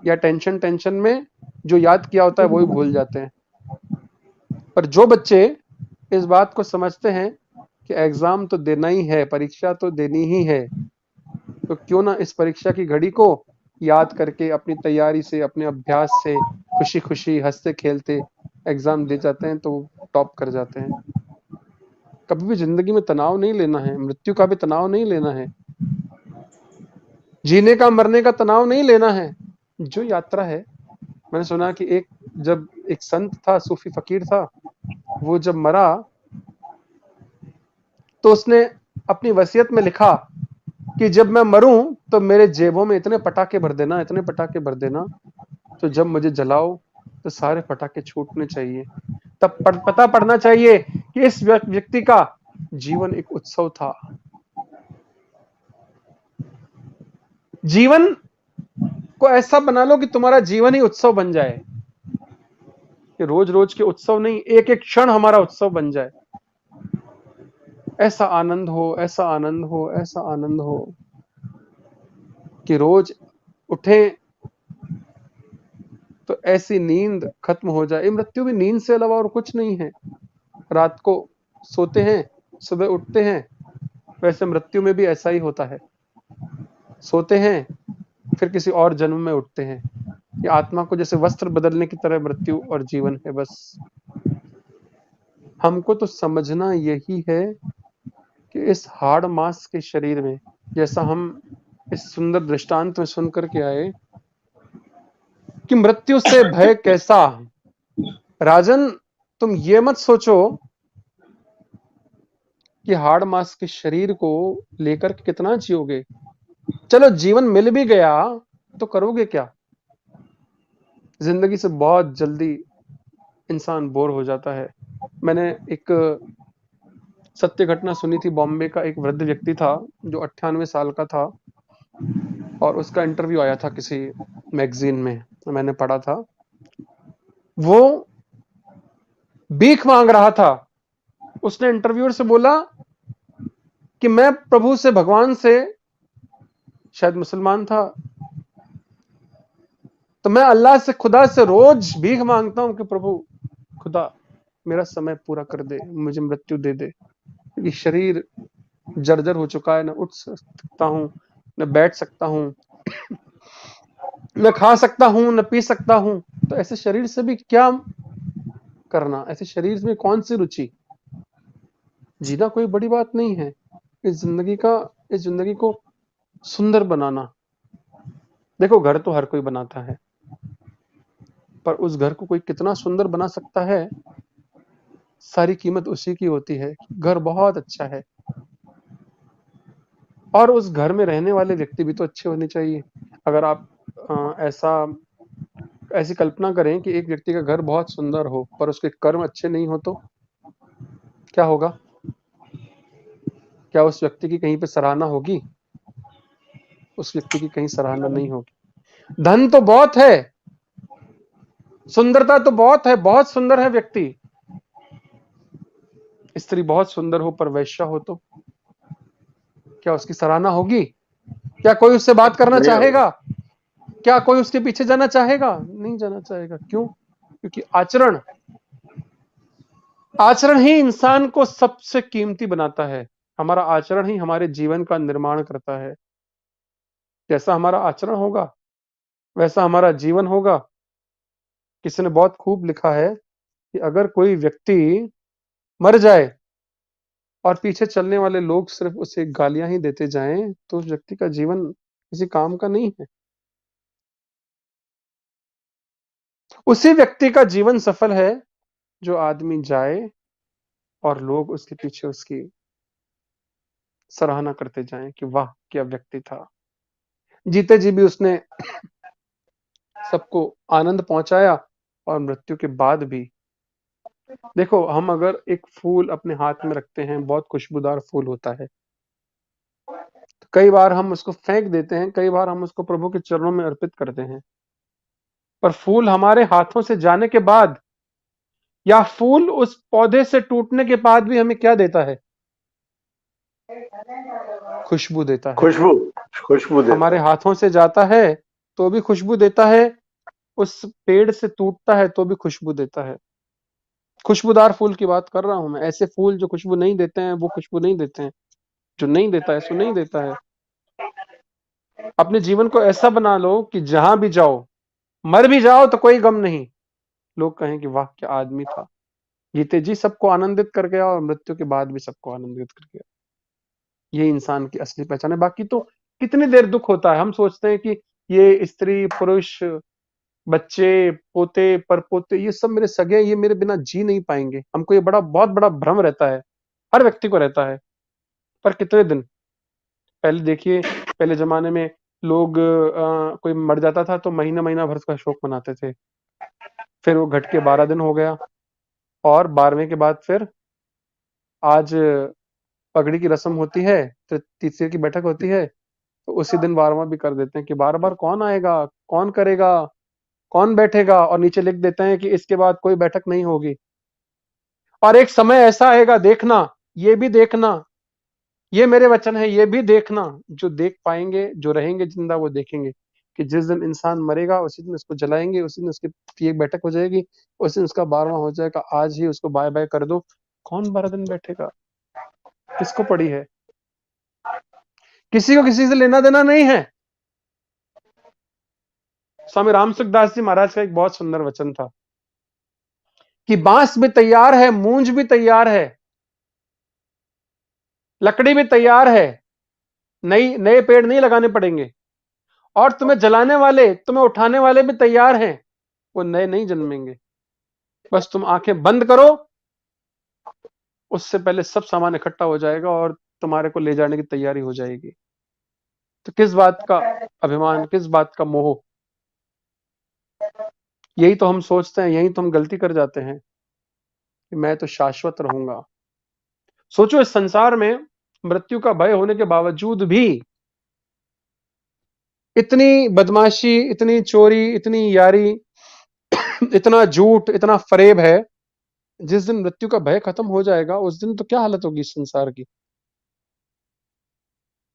या टेंशन में जो याद किया होता है वो ही भूल जाते हैं। पर जो बच्चे इस बात को समझते हैं कि एग्जाम तो देना ही है, परीक्षा तो देनी ही है, तो क्यों ना इस परीक्षा की घड़ी को याद करके अपनी तैयारी से, अपने अभ्यास से खुशी खुशी हंसते खेलते एग्जाम दे जाते हैं तो टॉप कर जाते हैं। कभी भी जिंदगी में तनाव नहीं लेना है, मृत्यु का भी तनाव नहीं लेना है, जीने का मरने का तनाव नहीं लेना है। जो यात्रा है, मैंने सुना कि जब एक संत था, सूफी फकीर था, वो जब मरा तो उसने अपनी वसीयत में लिखा कि जब मैं मरूं तो मेरे जेबों में इतने पटाखे भर देना, इतने पटाखे भर देना, तो जब मुझे जलाओ तो सारे पटाखे छूटने चाहिए। तब पता पड़ना चाहिए कि इस व्यक्ति का जीवन एक उत्सव था। जीवन को ऐसा बना लो कि तुम्हारा जीवन ही उत्सव बन जाए, कि रोज रोज के उत्सव नहीं, एक एक क्षण हमारा उत्सव बन जाए। ऐसा आनंद हो, ऐसा आनंद हो, ऐसा आनंद हो कि रोज उठे तो ऐसी नींद खत्म हो जाए। मृत्यु भी नींद से अलावा और कुछ नहीं है। रात को सोते हैं, सुबह उठते हैं, वैसे मृत्यु में भी ऐसा ही होता है। सोते हैं फिर किसी और जन्म में उठते हैं। ये आत्मा को जैसे वस्त्र बदलने की तरह मृत्यु और जीवन है। बस हमको तो समझना यही है कि इस हाड़ मांस के शरीर में, जैसा हम इस सुंदर दृष्टांत में सुन करके आए कि मृत्यु से भय कैसा। राजन, तुम ये मत सोचो कि हाड़ मांस के शरीर को लेकर के कितना जियोगे? चलो जीवन मिल भी गया तो करोगे क्या? जिंदगी से बहुत जल्दी इंसान बोर हो जाता है। मैंने एक सत्य घटना सुनी थी। बॉम्बे का एक वृद्ध व्यक्ति था जो 98 साल का था और उसका इंटरव्यू आया था किसी मैगजीन में, मैंने पढ़ा था। वो भीख मांग रहा था। उसने इंटरव्यूअर से बोला कि मैं प्रभु से, भगवान से, शायद मुसलमान था, तो मैं अल्लाह से, खुदा से रोज भीख मांगता हूं कि प्रभु खुदा मेरा समय पूरा कर दे, मुझे मृत्यु दे दे, क्योंकि शरीर जर्जर हो चुका है, न उठ सकता हूं, न बैठ सकता हूं, न खा सकता हूं, न पी सकता हूं। तो ऐसे शरीर से भी क्या करना? ऐसे शरीर में कौन सी रुचि? जीना कोई बड़ी बात नहीं है। इस जिंदगी को सुंदर बनाना। देखो, घर तो हर कोई बनाता है, पर उस घर को कोई कितना सुंदर बना सकता है, सारी कीमत उसी की होती है। घर बहुत अच्छा है और उस घर में रहने वाले व्यक्ति भी तो अच्छे होने चाहिए। अगर आप ऐसी कल्पना करें कि एक व्यक्ति का घर बहुत सुंदर हो पर उसके कर्म अच्छे नहीं हो, तो क्या होगा? क्या उस व्यक्ति की कहीं पे सराहना होगी? उस व्यक्ति की कहीं सराहना नहीं होगी। धन तो बहुत है, सुंदरता तो बहुत है, बहुत सुंदर है व्यक्ति, स्त्री बहुत सुंदर हो पर वैश्या हो तो क्या उसकी सराहना होगी? क्या कोई उससे बात करना चाहेगा? क्या कोई उसके पीछे जाना चाहेगा? नहीं जाना चाहेगा। क्यों? क्योंकि आचरण ही इंसान को सबसे कीमती बनाता है। हमारा आचरण ही हमारे जीवन का निर्माण करता है। जैसा हमारा आचरण होगा वैसा हमारा जीवन होगा। किसी ने बहुत खूब लिखा है कि अगर कोई व्यक्ति मर जाए और पीछे चलने वाले लोग सिर्फ उसे गालियां ही देते जाएं, तो उस व्यक्ति का जीवन किसी काम का नहीं है। उसी व्यक्ति का जीवन सफल है जो आदमी जाए और लोग उसके पीछे उसकी सराहना करते जाएं कि वाह क्या व्यक्ति था। जीते जी भी उसने सबको आनंद पहुंचाया और मृत्यु के बाद भी। देखो, हम अगर एक फूल अपने हाथ में रखते हैं, बहुत खुशबूदार फूल होता है, तो कई बार हम उसको फेंक देते हैं, कई बार हम उसको प्रभु के चरणों में अर्पित करते हैं। पर फूल हमारे हाथों से जाने के बाद या फूल उस पौधे से टूटने के बाद भी हमें क्या देता है? खुशबू देता है। खुशबू देता हमारे हाथों से जाता है तो भी खुशबू देता है, उस पेड़ से टूटता है तो भी खुशबू देता है। खुशबूदार फूल की बात कर रहा हूं मैं। ऐसे फूल जो खुशबू नहीं देते हैं वो खुशबू नहीं देते हैं। जो नहीं देता है सो नहीं देता है। अपने जीवन को ऐसा बना लो कि जहां भी जाओ, मर भी जाओ तो कोई गम नहीं, लोग कहें कि वाह क्या आदमी था। जीते जी सबको आनंदित कर गया और मृत्यु के बाद भी सबको आनंदित कर गया। ये इंसान की असली पहचान है। बाकी तो कितनी देर दुख होता है। हम सोचते हैं कि ये स्त्री, पुरुष, बच्चे, पोते, परपोते, ये सब मेरे सगे हैं, ये मेरे बिना जी नहीं पाएंगे। हमको ये बहुत बड़ा भ्रम रहता है, हर व्यक्ति को रहता है। पर कितने दिन पहले देखिए, पहले जमाने में लोग कोई मर जाता था तो महीना महीना भर उसका शोक मनाते थे। फिर वो घट के 12 दिन हो गया और 12वें के बाद फिर आज पगड़ी की रस्म होती है, तो तीसरे की बैठक होती है, तो उसी दिन 12वां भी कर देते हैं कि बार बार कौन आएगा, कौन करेगा, कौन बैठेगा, और नीचे लिख देते हैं कि इसके बाद कोई बैठक नहीं होगी। और एक समय ऐसा आएगा, देखना, ये भी देखना, ये मेरे वचन है, ये भी देखना। जो देख पाएंगे, जो रहेंगे जिंदा, वो देखेंगे कि जिस दिन इंसान मरेगा उसी दिन उसको जलाएंगे, उसी दिन उसकी एक बैठक हो जाएगी, उसी दिन उसका 12वां हो जाएगा। आज ही उसको बाय बाय कर दो। कौन 12 दिन बैठेगा? किसको पड़ी है? किसी को किसी से लेना देना नहीं है। स्वामी राम सुखदास जी महाराज का एक बहुत सुंदर वचन था कि बांस भी तैयार है, मूंज भी तैयार है, लकड़ी भी तैयार है, नए पेड़ नहीं लगाने पड़ेंगे, और तुम्हें जलाने वाले, तुम्हें उठाने वाले भी तैयार हैं, वो नए नहीं जन्मेंगे। बस तुम आंखें बंद करो, उससे पहले सब सामान इकट्ठा हो जाएगा और तुम्हारे को ले जाने की तैयारी हो जाएगी। तो किस बात का अभिमान, किस बात का मोह? यही तो हम सोचते हैं, यही तो हम गलती कर जाते हैं कि मैं तो शाश्वत रहूंगा। सोचो, इस संसार में मृत्यु का भय होने के बावजूद भी इतनी बदमाशी, इतनी चोरी, इतनी यारी, इतना झूठ, इतना फरेब है। जिस दिन मृत्यु का भय खत्म हो जाएगा उस दिन तो क्या हालत होगी इस संसार की।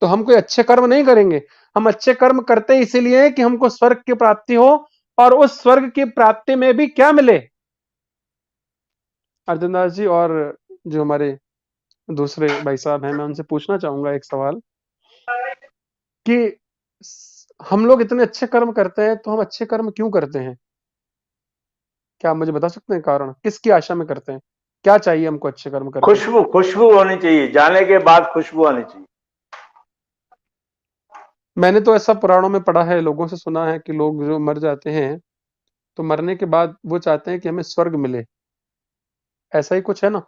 तो हम कोई अच्छे कर्म नहीं करेंगे, हम अच्छे कर्म करते इसीलिए कि हमको स्वर्ग की प्राप्ति हो, और उस स्वर्ग की प्राप्ति में भी क्या मिले। अर्जुन दास जी और जो हमारे दूसरे भाई साहब हैं, मैं उनसे पूछना चाहूंगा एक सवाल कि हम लोग इतने अच्छे कर्म करते हैं तो हम अच्छे कर्म क्यों करते हैं? क्या आप मुझे बता सकते हैं कारण? किसकी आशा में करते हैं? क्या चाहिए हमको अच्छे कर्म करके? खुशबू होनी चाहिए, जाने के बाद खुशबू आनी चाहिए। मैंने तो ऐसा पुराणों में पढ़ा है, लोगों से सुना है कि लोग जो मर जाते हैं तो मरने के बाद वो चाहते हैं कि हमें स्वर्ग मिले। ऐसा ही कुछ है ना,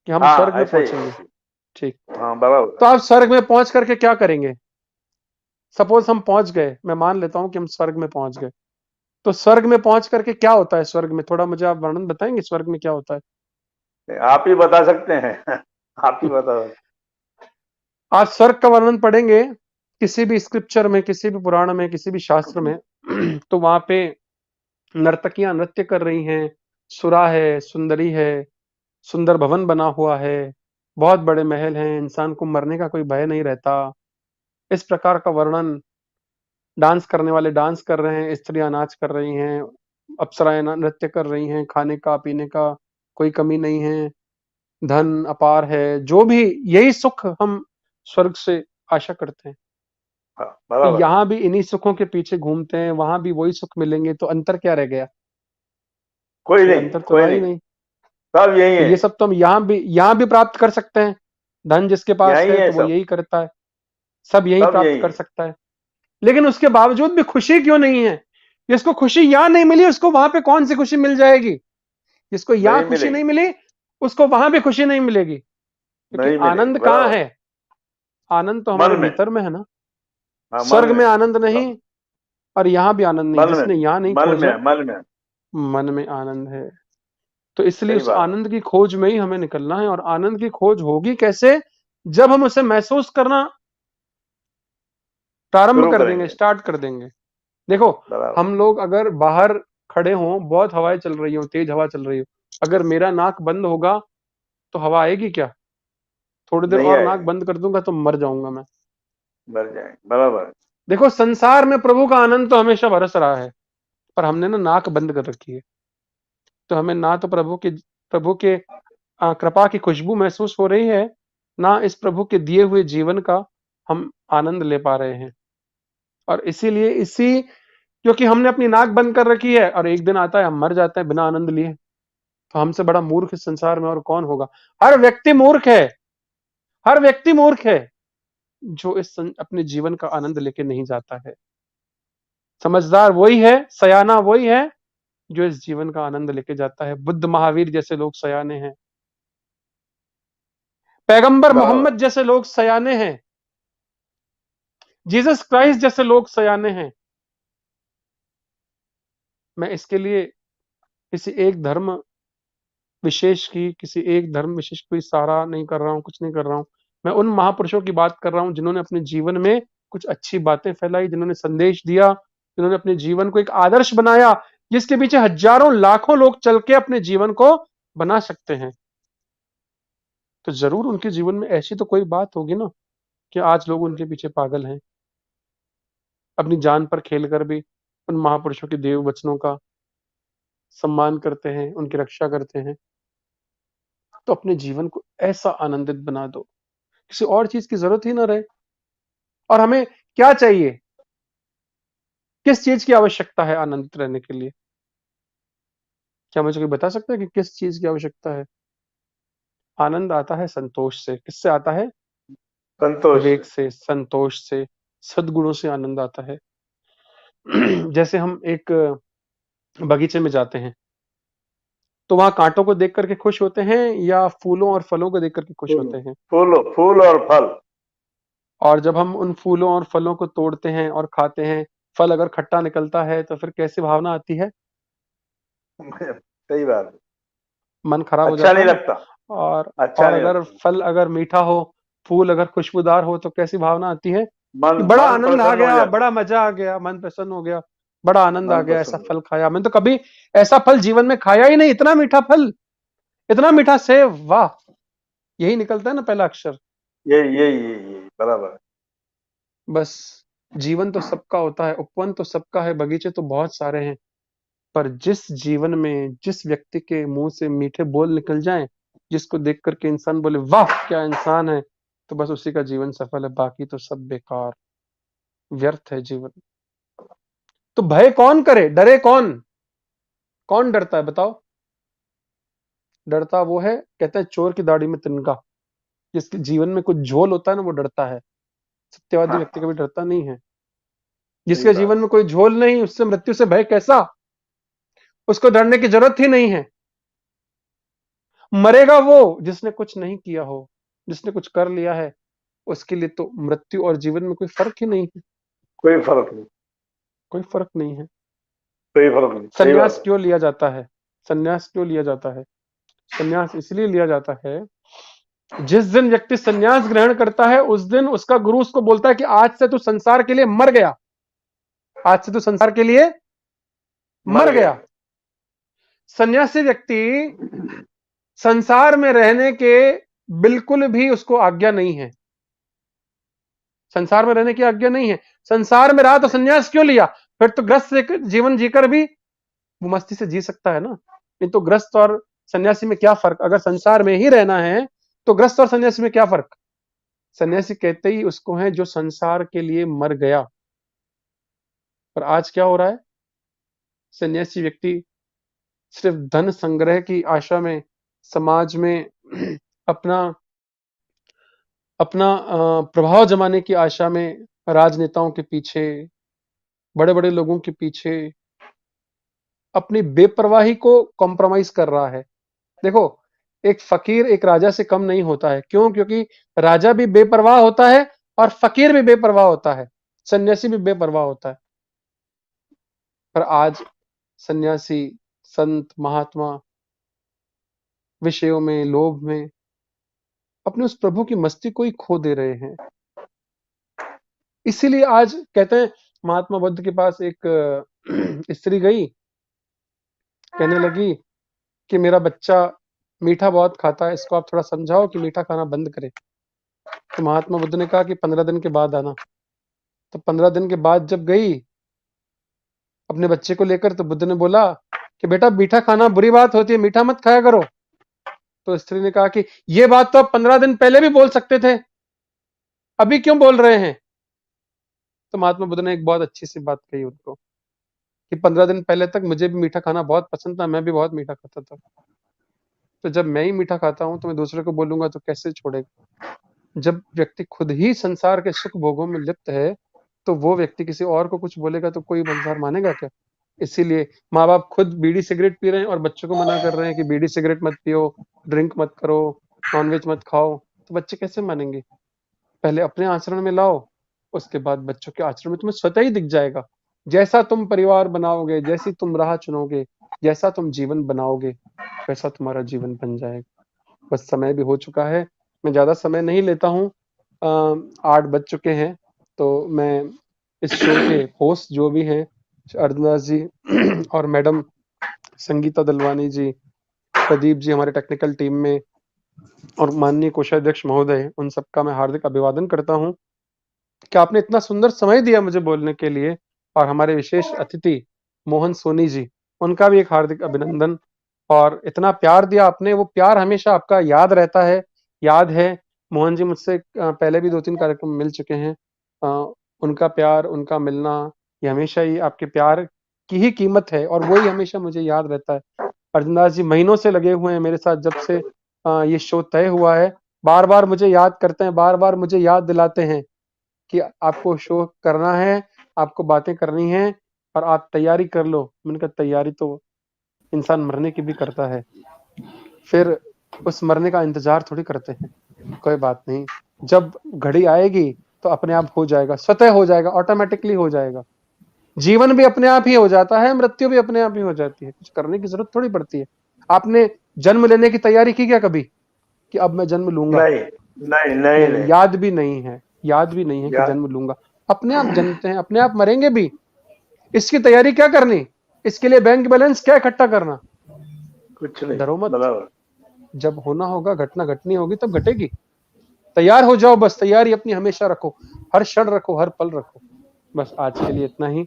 कि हम हाँ, स्वर्ग में ऐसा ही है। पहुंचेंगे। ठीक, हाँ, बराबर। तो आप स्वर्ग में पहुंच करके क्या करेंगे? सपोज हम पहुंच गए, मैं मान लेता हूं कि हम स्वर्ग में पहुंच गए, तो स्वर्ग में पहुंच करके क्या होता है? स्वर्ग में थोड़ा मुझे आप वर्णन बताएंगे, स्वर्ग में क्या होता है? आप ही बता सकते हैं। आप ही बता सकते आज स्वर्ग का वर्णन पढ़ेंगे किसी भी स्क्रिप्चर में, किसी भी पुराण में, किसी भी शास्त्र में, तो वहां पे नर्तकियां नृत्य कर रही हैं, सुरा है, सुंदरी है, सुंदर भवन बना हुआ है, बहुत बड़े महल हैं, इंसान को मरने का कोई भय नहीं रहता। इस प्रकार का वर्णन। डांस करने वाले डांस कर रहे हैं, स्त्रियां नाच कर रही हैं, अप्सराएं नृत्य कर रही हैं, खाने का पीने का कोई कमी नहीं है, धन अपार है, जो भी यही सुख हम स्वर्ग से आशा करते हैं। हाँ, तो बराबर। यहाँ भी इन्हीं सुखों के पीछे घूमते हैं, वहां भी वही सुख मिलेंगे, तो अंतर क्या रह गया? कोई कोई नहीं, अंतर तो कोई रहा ही नहीं, नहीं। सब यही तो है। ये सब तो हम यहाँ भी प्राप्त कर सकते हैं। धन जिसके पास यही है है तो वो सब। यही करता है, सब यही सब प्राप्त यही कर है। सकता है। लेकिन उसके बावजूद भी खुशी क्यों नहीं है? जिसको खुशी यहाँ नहीं मिली उसको वहां पे कौन सी खुशी मिल जाएगी? जिसको यहाँ नहीं खुशी मिलेगी। नहीं मिली उसको वहां भी खुशी नहीं मिलेगी, क्योंकि नहीं मिलेगी, आनंद कहाँ बराबर। है? आनंद तो मन हमारे में। भीतर में है ना। हाँ, मन स्वर्ग में। में आनंद मन नहीं और यहाँ भी आनंद नहीं। मन में। जिसने यहाँ नहीं मन खोजा, में, मन में। मन में आनंद है। तो इसलिए सही उस बात। आनंद की खोज में ही हमें निकलना है। और आनंद की खोज होगी कैसे? जब हम उसे महसूस करना प्रारंभ शुरू कर देंगे, करेंगे। स्टार्ट कर देंगे। देखो, बराबर। हम लोग अगर बाहर खड़े हों, बहुत हवाएं चल रही हो, तेज हवा चल रही हो, अगर मेरा नाक बंद होगा तो हवा आएगी क्या? थोड़ी देर नहीं और नाक आएगी। बंद कर दूंगा तो मर जाऊंगा मैं। मर जाएंगे, बराबर। देखो, संसार में प्रभु का आनंद तो हमेशा बरस रहा है, पर हमने ना नाक बंद कर रखी है। तो हमें ना तो प्रभु के कृपा की खुशबू महसूस हो रही है, ना इस प्रभु के दिए हुए जीवन का हम आनंद ले पा रहे हैं। और इसीलिए क्योंकि हमने अपनी नाक बंद कर रखी है, और एक दिन आता है हम मर जाते हैं बिना आनंद लिए। तो हमसे बड़ा मूर्ख इस संसार में और कौन होगा? हर व्यक्ति मूर्ख है, हर व्यक्ति मूर्ख है जो अपने जीवन का आनंद लेके नहीं जाता है। समझदार वही है, सयाना वही है जो इस जीवन का आनंद लेके जाता है। बुद्ध महावीर जैसे लोग सयाने हैं, पैगंबर बराबर। मोहम्मद जैसे लोग सयाने हैं, जीसस क्राइस्ट जैसे लोग सयाने हैं। मैं इसके लिए किसी एक धर्म विशेष की, किसी एक धर्म विशेष को सहारा नहीं कर रहा हूं, कुछ नहीं कर रहा हूं। मैं उन महापुरुषों की बात कर रहा हूं जिन्होंने अपने जीवन में कुछ अच्छी बातें फैलाई, जिन्होंने संदेश दिया, जिन्होंने अपने जीवन को एक आदर्श बनाया, जिसके पीछे हजारों लाखों लोग चल के अपने जीवन को बना सकते हैं। तो जरूर उनके जीवन में ऐसी तो कोई बात होगी ना कि आज लोग उनके पीछे पागल हैं, अपनी जान पर खेलकर भी उन महापुरुषों के देव वचनों का सम्मान करते हैं, उनकी रक्षा करते हैं। तो अपने जीवन को ऐसा आनंदित बना दो, किसी और चीज की जरूरत ही ना रहे। और हमें क्या चाहिए? किस चीज की आवश्यकता है आनंदित रहने के लिए? क्या मुझे कोई बता सकता है कि किस चीज की आवश्यकता है? आनंद आता है संतोष से। किससे आता है? संतोष विवेक से। से, संतोष से, सद्गुणों से आनंद आता है। जैसे हम एक बगीचे में जाते हैं, तो वहां कांटों को देख करके खुश होते हैं या फूलों और फलों को देख करके खुश होते हैं? फूल और फल। और जब हम उन फूलों और फलों को तोड़ते हैं और खाते हैं, फल अगर खट्टा निकलता है तो फिर कैसी भावना आती है? सही बात है। मन खराब हो अच्छा जाता नहीं है ना। लगता। और अच्छा नहीं अगर लगता। फल अगर मीठा हो, फूल अगर खुशबूदार हो तो कैसी भावना आती है कि मन बड़ा मन आनंद आ प्रसन्न हो गया, जाता बड़ा मजा आ गया, मन प्रसन्न हो गया, बड़ा आनंद है। आ मन गया, ऐसा प्रसन्न फल खाया। मैंने तो कभी ऐसा फल जीवन में खाया ही नहीं, इतना मीठा फल, इतना मीठा सेब, वाह! यही निकलता है ना पहला अक्षर। ये बराबर है। बस जीवन तो सबका होता है, उपवन तो सबका है, बगीचे तो बहुत सारे हैं, पर जिस जीवन में जिस व्यक्ति के मुंह से मीठे बोल निकल जाएं, जिसको देख करके इंसान बोले वाह क्या इंसान है, तो बस उसी का जीवन सफल है, बाकी तो सब बेकार, व्यर्थ है जीवन। तो भय कौन करे, डरे कौन? कौन डरता है बताओ? डरता वो है, कहते हैं चोर की दाढ़ी में तिनका। जिसके जीवन में कुछ झोल होता है ना, वो डरता है। सत्यवादी व्यक्ति कभी डरता नहीं है। सही जिसके बात। जीवन में कोई झोल नहीं, उससे मृत्यु से भय कैसा? उसको डरने की जरूरत ही नहीं है। मरेगा वो जिसने कुछ नहीं किया हो, जिसने कुछ कर लिया है, उसके लिए तो मृत्यु और जीवन में कोई फर्क ही नहीं है। कोई फर्क नहीं। कोई फर्क नहीं है। कोई फर्क नहीं। सही संन्यास बात। क्यों लिया जाता है? संन्यास क्यों लिया जाता है? संन्यास इसलिए लिया जाता है, जिस दिन व्यक्ति संन्यास ग्रहण करता है उस दिन उसका गुरु उसको बोलता है कि आज से तू संसार के लिए मर गया, आज से तू संसार के लिए मर गया। सन्यासी व्यक्ति संसार में रहने के बिल्कुल भी उसको आज्ञा नहीं है। संसार में रहने की आज्ञा नहीं है। संसार में रहा तो संन्यास क्यों लिया? फिर तो ग्रस्त जीवन जीकर भी वो मस्ती से जी सकता है ना। नहीं तो ग्रस्त और सन्यासी में क्या फर्क? अगर संसार में ही रहना है तो ग्रस्त और सन्यासी में क्या फर्क? सन्यासी कहते ही उसको है जो संसार के लिए मर गया। पर आज क्या हो रहा है? सन्यासी व्यक्ति सिर्फ धन संग्रह की आशा में, समाज में अपना अपना प्रभाव जमाने की आशा में, राजनेताओं के पीछे, बड़े बड़े लोगों के पीछे अपनी बेपरवाही को कॉम्प्रोमाइज कर रहा है। देखो, एक फकीर एक राजा से कम नहीं होता है। क्यों? क्योंकि राजा भी बेपरवाह होता है और फकीर भी बेपरवाह होता है, सन्यासी भी बेपरवाह होता है। पर आज सन्यासी, संत, महात्मा विषयों में, लोभ में अपने उस प्रभु की मस्ती को ही खो दे रहे हैं। इसीलिए आज कहते हैं, महात्मा बुद्ध के पास एक स्त्री गई, कहने लगी कि मेरा बच्चा मीठा बहुत खाता है, इसको आप थोड़ा समझाओ कि मीठा खाना बंद करे। तो महात्मा बुद्ध ने कहा कि 15 दिन के बाद आना। तो 15 दिन के बाद जब गई अपने बच्चे को लेकर, तो बुद्ध ने बोला कि बेटा मीठा खाना बुरी बात होती है, मीठा मत खाया करो। तो स्त्री ने कहा कि ये बात तो आप 15 दिन पहले भी बोल सकते थे, अभी क्यों बोल रहे हैं? तो महात्मा बुद्ध ने एक बहुत अच्छी सी बात कही उनको कि 15 दिन पहले तक मुझे भी मीठा खाना बहुत पसंद था, मैं भी बहुत मीठा खाता था। तो जब मैं ही मीठा खाता हूं तो मैं दूसरे को बोलूंगा तो कैसे छोड़ेगा? जब व्यक्ति खुद ही संसार के सुख भोगों में लिप्त है, तो वो व्यक्ति किसी और को कुछ बोलेगा तो कोई संसार मानेगा क्या? इसीलिए माँ बाप खुद बीड़ी सिगरेट पी रहे हैं और बच्चों को मना कर रहे हैं कि बीड़ी सिगरेट मत पियो, ड्रिंक मत करो, नॉनवेज मत खाओ, तो बच्चे कैसे मानेंगे? पहले अपने आचरण में लाओ, उसके बाद बच्चों के आचरण में तुम्हें स्वतः ही दिख जाएगा। जैसा तुम परिवार बनाओगे, जैसी तुम राह चुनोगे, जैसा तुम जीवन बनाओगे, वैसा तुम्हारा जीवन बन जाएगा। बस समय भी हो चुका है, मैं ज्यादा समय नहीं लेता हूँ। 8 बज चुके हैं, तो मैं इस शो के होस्ट जो भी हैं, अर्जुनदास जी और मैडम संगीता दलवानी जी, प्रदीप जी हमारे टेक्निकल टीम में, और माननीय कोषाध्यक्ष महोदय, उन सबका मैं हार्दिक अभिवादन करता हूं कि आपने इतना सुंदर समय दिया मुझे बोलने के लिए। और हमारे विशेष अतिथि मोहन सोनी जी, उनका भी एक हार्दिक अभिनंदन। और इतना प्यार दिया आपने, वो प्यार हमेशा आपका याद रहता है, याद है। मोहन जी मुझसे पहले भी 2-3 कार्यक्रम मिल चुके हैं। उनका प्यार, उनका मिलना, ये हमेशा ही आपके प्यार की ही कीमत है और वही हमेशा मुझे याद रहता है। अर्जुनदास जी महीनों से लगे हुए हैं मेरे साथ, जब से ये शो तय हुआ है, बार बार मुझे याद करते हैं, बार बार मुझे याद दिलाते हैं कि आपको शो करना है, आपको बातें करनी है और आप तैयारी कर लो। मैंने कहा तैयारी तो इंसान मरने की भी करता है, फिर उस मरने का इंतजार थोड़ी करते हैं। कोई बात नहीं, जब घड़ी आएगी तो अपने आप हो जाएगा, स्वतः हो जाएगा, ऑटोमेटिकली हो जाएगा। जीवन भी अपने आप ही हो जाता है, मृत्यु भी अपने आप ही हो जाती है, कुछ करने की जरूरत थोड़ी पड़ती है। आपने जन्म लेने की तैयारी की क्या कभी कि अब मैं जन्म लूंगा? नहीं नहीं नहीं नहीं, याद भी नहीं है कि जन्म लूंगा। अपने आप जन्मते हैं, अपने आप मरेंगे भी। इसकी तैयारी क्या करनी? इसके लिए बैंक बैलेंस क्या इकट्ठा करना? कुछ नहीं, डरो मत, बराबर। जब होना होगा, घटना घटनी होगी तब घटेगी। तैयार हो जाओ, बस तैयारी अपनी हमेशा रखो, हर क्षण रखो, हर पल रखो। बस आज के लिए इतना ही।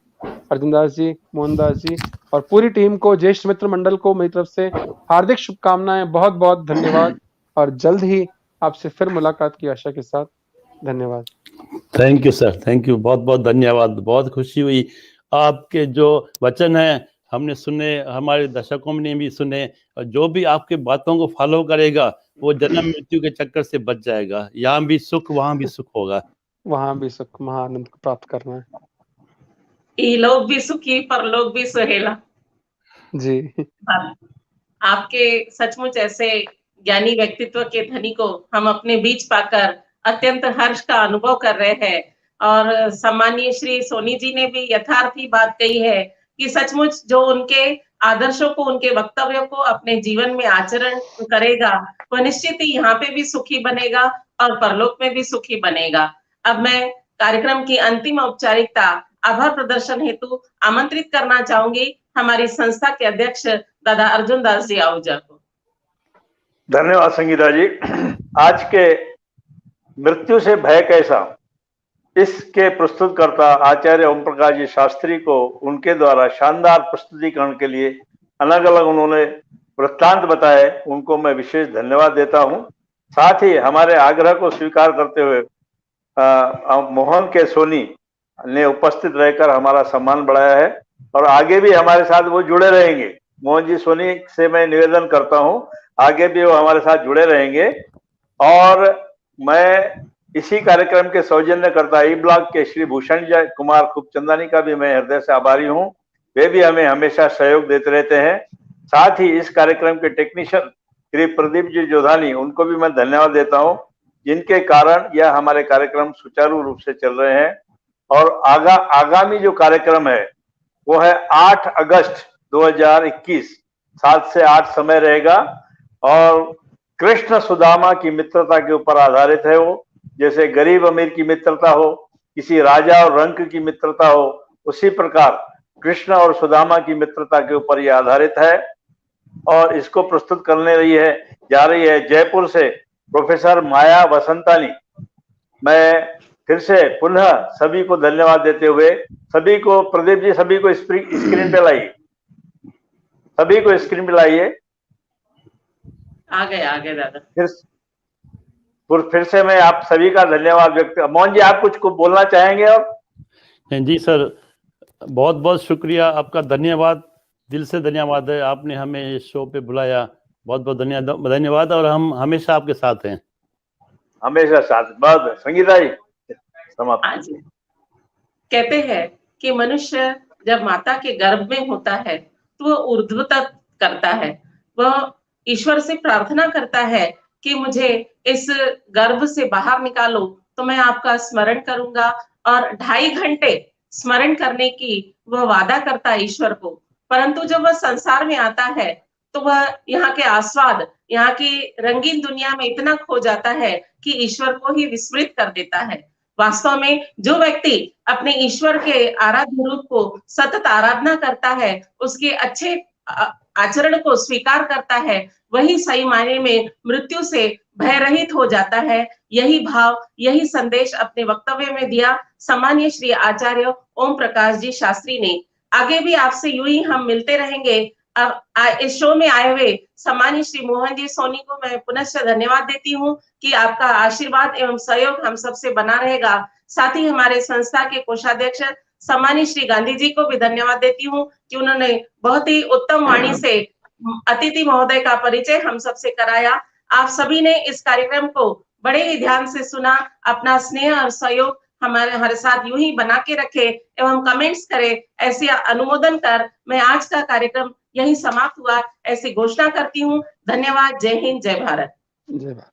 अर्जुन दास जी, मोहनदास जी और पूरी टीम को, ज्येष्ठ मित्र मंडल को मेरी तरफ से हार्दिक शुभकामनाएं, बहुत बहुत धन्यवाद और जल्द ही आपसे फिर मुलाकात की आशा के साथ धन्यवाद। Thank you sir, thank you, बहुत बहुत धन्यवाद। बहुत खुशी हुई, आपके जो वचन है हमने सुने, हमारे दर्शकों ने भी सुने, और जो भी आपके बातों को फॉलो करेगा वो जन्म मृत्यु के चक्कर से बच जाएगा। यहाँ भी सुख वहां भी सुख होगा, वहां भी सुख, महाआनंद को प्राप्त करना है इलोक भी सुखी परलोक भी सुहेला जी। आपके सचमुच ऐसे ज्ञानी व्यक्तित्व के धनी को हम अपने बीच पाकर अत्यंत हर्ष का अनुभव कर रहे हैं। और सम्मानीय श्री सोनी जी ने भी यथार्थी बात कही है कि सचमुच जो उनके आदर्शों को, उनके वक्तव्यों को अपने जीवन में आचरण करेगा वह निश्चित ही यहाँ पे भी सुखी बनेगा और परलोक में भी सुखी बनेगा। अब मैं कार्यक्रम की अंतिम औपचारिकता आभार प्रदर्शन हेतु आमंत्रित करना चाहूंगी हमारी संस्था के अध्यक्ष दादा अर्जुन दास जी आहूजा को। धन्यवाद संगीता जी। आज के मृत्यु से भय कैसा, इसके प्रस्तुतकर्ता आचार्य ओम प्रकाश जी शास्त्री को उनके द्वारा शानदार प्रस्तुतिकरण के लिए अलग अलग उन्होंने वृत्तांत बताए, उनको मैं विशेष धन्यवाद देता हूं। साथ ही हमारे आग्रह को स्वीकार करते हुए मोहन के सोनी ने उपस्थित रहकर हमारा सम्मान बढ़ाया है और आगे भी हमारे साथ वो जुड़े रहेंगे। मोहन जी सोनी से मैं निवेदन करता हूं आगे भी वो हमारे साथ जुड़े रहेंगे। और मैं इसी कार्यक्रम के सौजन्यकर्ता ई ब्लॉक के श्री भूषण कुमार खूबचंदानी का भी मैं हृदय से आभारी हूं। वे भी हमें हमेशा सहयोग देते रहते हैं। साथ ही इस कार्यक्रम के टेक्नीशियन श्री प्रदीप जी जोधानी, उनको भी मैं धन्यवाद देता हूं, जिनके कारण यह हमारे कार्यक्रम सुचारू रूप से चल रहे हैं। और आगामी जो कार्यक्रम है वो है 8 अगस्त 2021, 7 से 8 समय रहेगा और कृष्ण सुदामा की मित्रता के ऊपर आधारित है। वो जैसे गरीब अमीर की मित्रता हो, किसी राजा और रंक की मित्रता हो, उसी प्रकार कृष्ण और सुदामा की मित्रता के ऊपर यह आधारित है। और इसको प्रस्तुत करने जा रही है जयपुर से प्रोफेसर माया वसंतानी। मैं फिर से पुनः सभी को धन्यवाद देते हुए सभी को, प्रदीप जी सभी को स्क्रीन पे लाइए, सभी को स्क्रीन पे लाइए। आ गए दादा। फिर से मैं आप सभी का धन्यवाद व्यक्त। मोहन जी आप कुछ बोलना चाहेंगे? और जी सर, बहुत बहुत शुक्रिया आपका, धन्यवाद, दिल से धन्यवाद है, आपने हमें इस शो पे बुलाया, बहुत बहुत धन्यवाद। और हम हमेशा आपके साथ हैं, हमेशा साथ। बहुत संगीता जी समाप्त। कहते हैं कि मनुष्य जब माता के गर्भ में होता है तो वह ऊर्ध्वता करता है, वह ईश्वर से प्रार्थना करता है कि मुझे इस गर्भ से बाहर निकालो तो मैं आपका स्मरण करूंगा। और 2.5 घंटे स्मरण करने की वह वादा करता है ईश्वर को। परंतु जब वह संसार में आता है तो वह यहाँ के आस्वाद, यहाँ की रंगीन दुनिया में इतना खो जाता है कि ईश्वर को ही विस्मृत कर देता है। वास्तव में जो व्यक्ति अपने ईश्वर के आराध्य रूप को सतत आराधना करता है, उसके अच्छे आचरण को स्वीकार करता है, वही सही मायने में मृत्यु से भय रहित हो जाता है। यही भाव, यही संदेश अपने वक्तव्य में दिया सम्मानीय श्री आचार्य ओम प्रकाश जी शास्त्री ने। आगे भी आपसे यूं ही हम मिलते रहेंगे। अब इस शो में आए हुए सम्मानीय श्री मोहन जी सोनी को मैं पुनश्च धन्यवाद देती हूँ कि आपका आशीर्वाद एवं सहयोग हम सबसे बना रहेगा। साथ ही हमारे संस्था के कोषाध्यक्ष सम्मानीय श्री गांधी जी को भी धन्यवाद देती हूँ कि उन्होंने बहुत ही उत्तम वाणी से अतिथि महोदय का परिचय हम सबसे कराया। आप सभी ने इस कार्यक्रम को बड़े ही ध्यान से सुना, अपना स्नेह और सहयोग हमारे साथ यूं ही बना के रखे एवं कमेंट्स करे, ऐसे अनुमोदन कर मैं आज का कार्यक्रम यही समाप्त हुआ, ऐसी घोषणा करती हूँ। धन्यवाद। जय हिंद, जय भारत। जय भारत।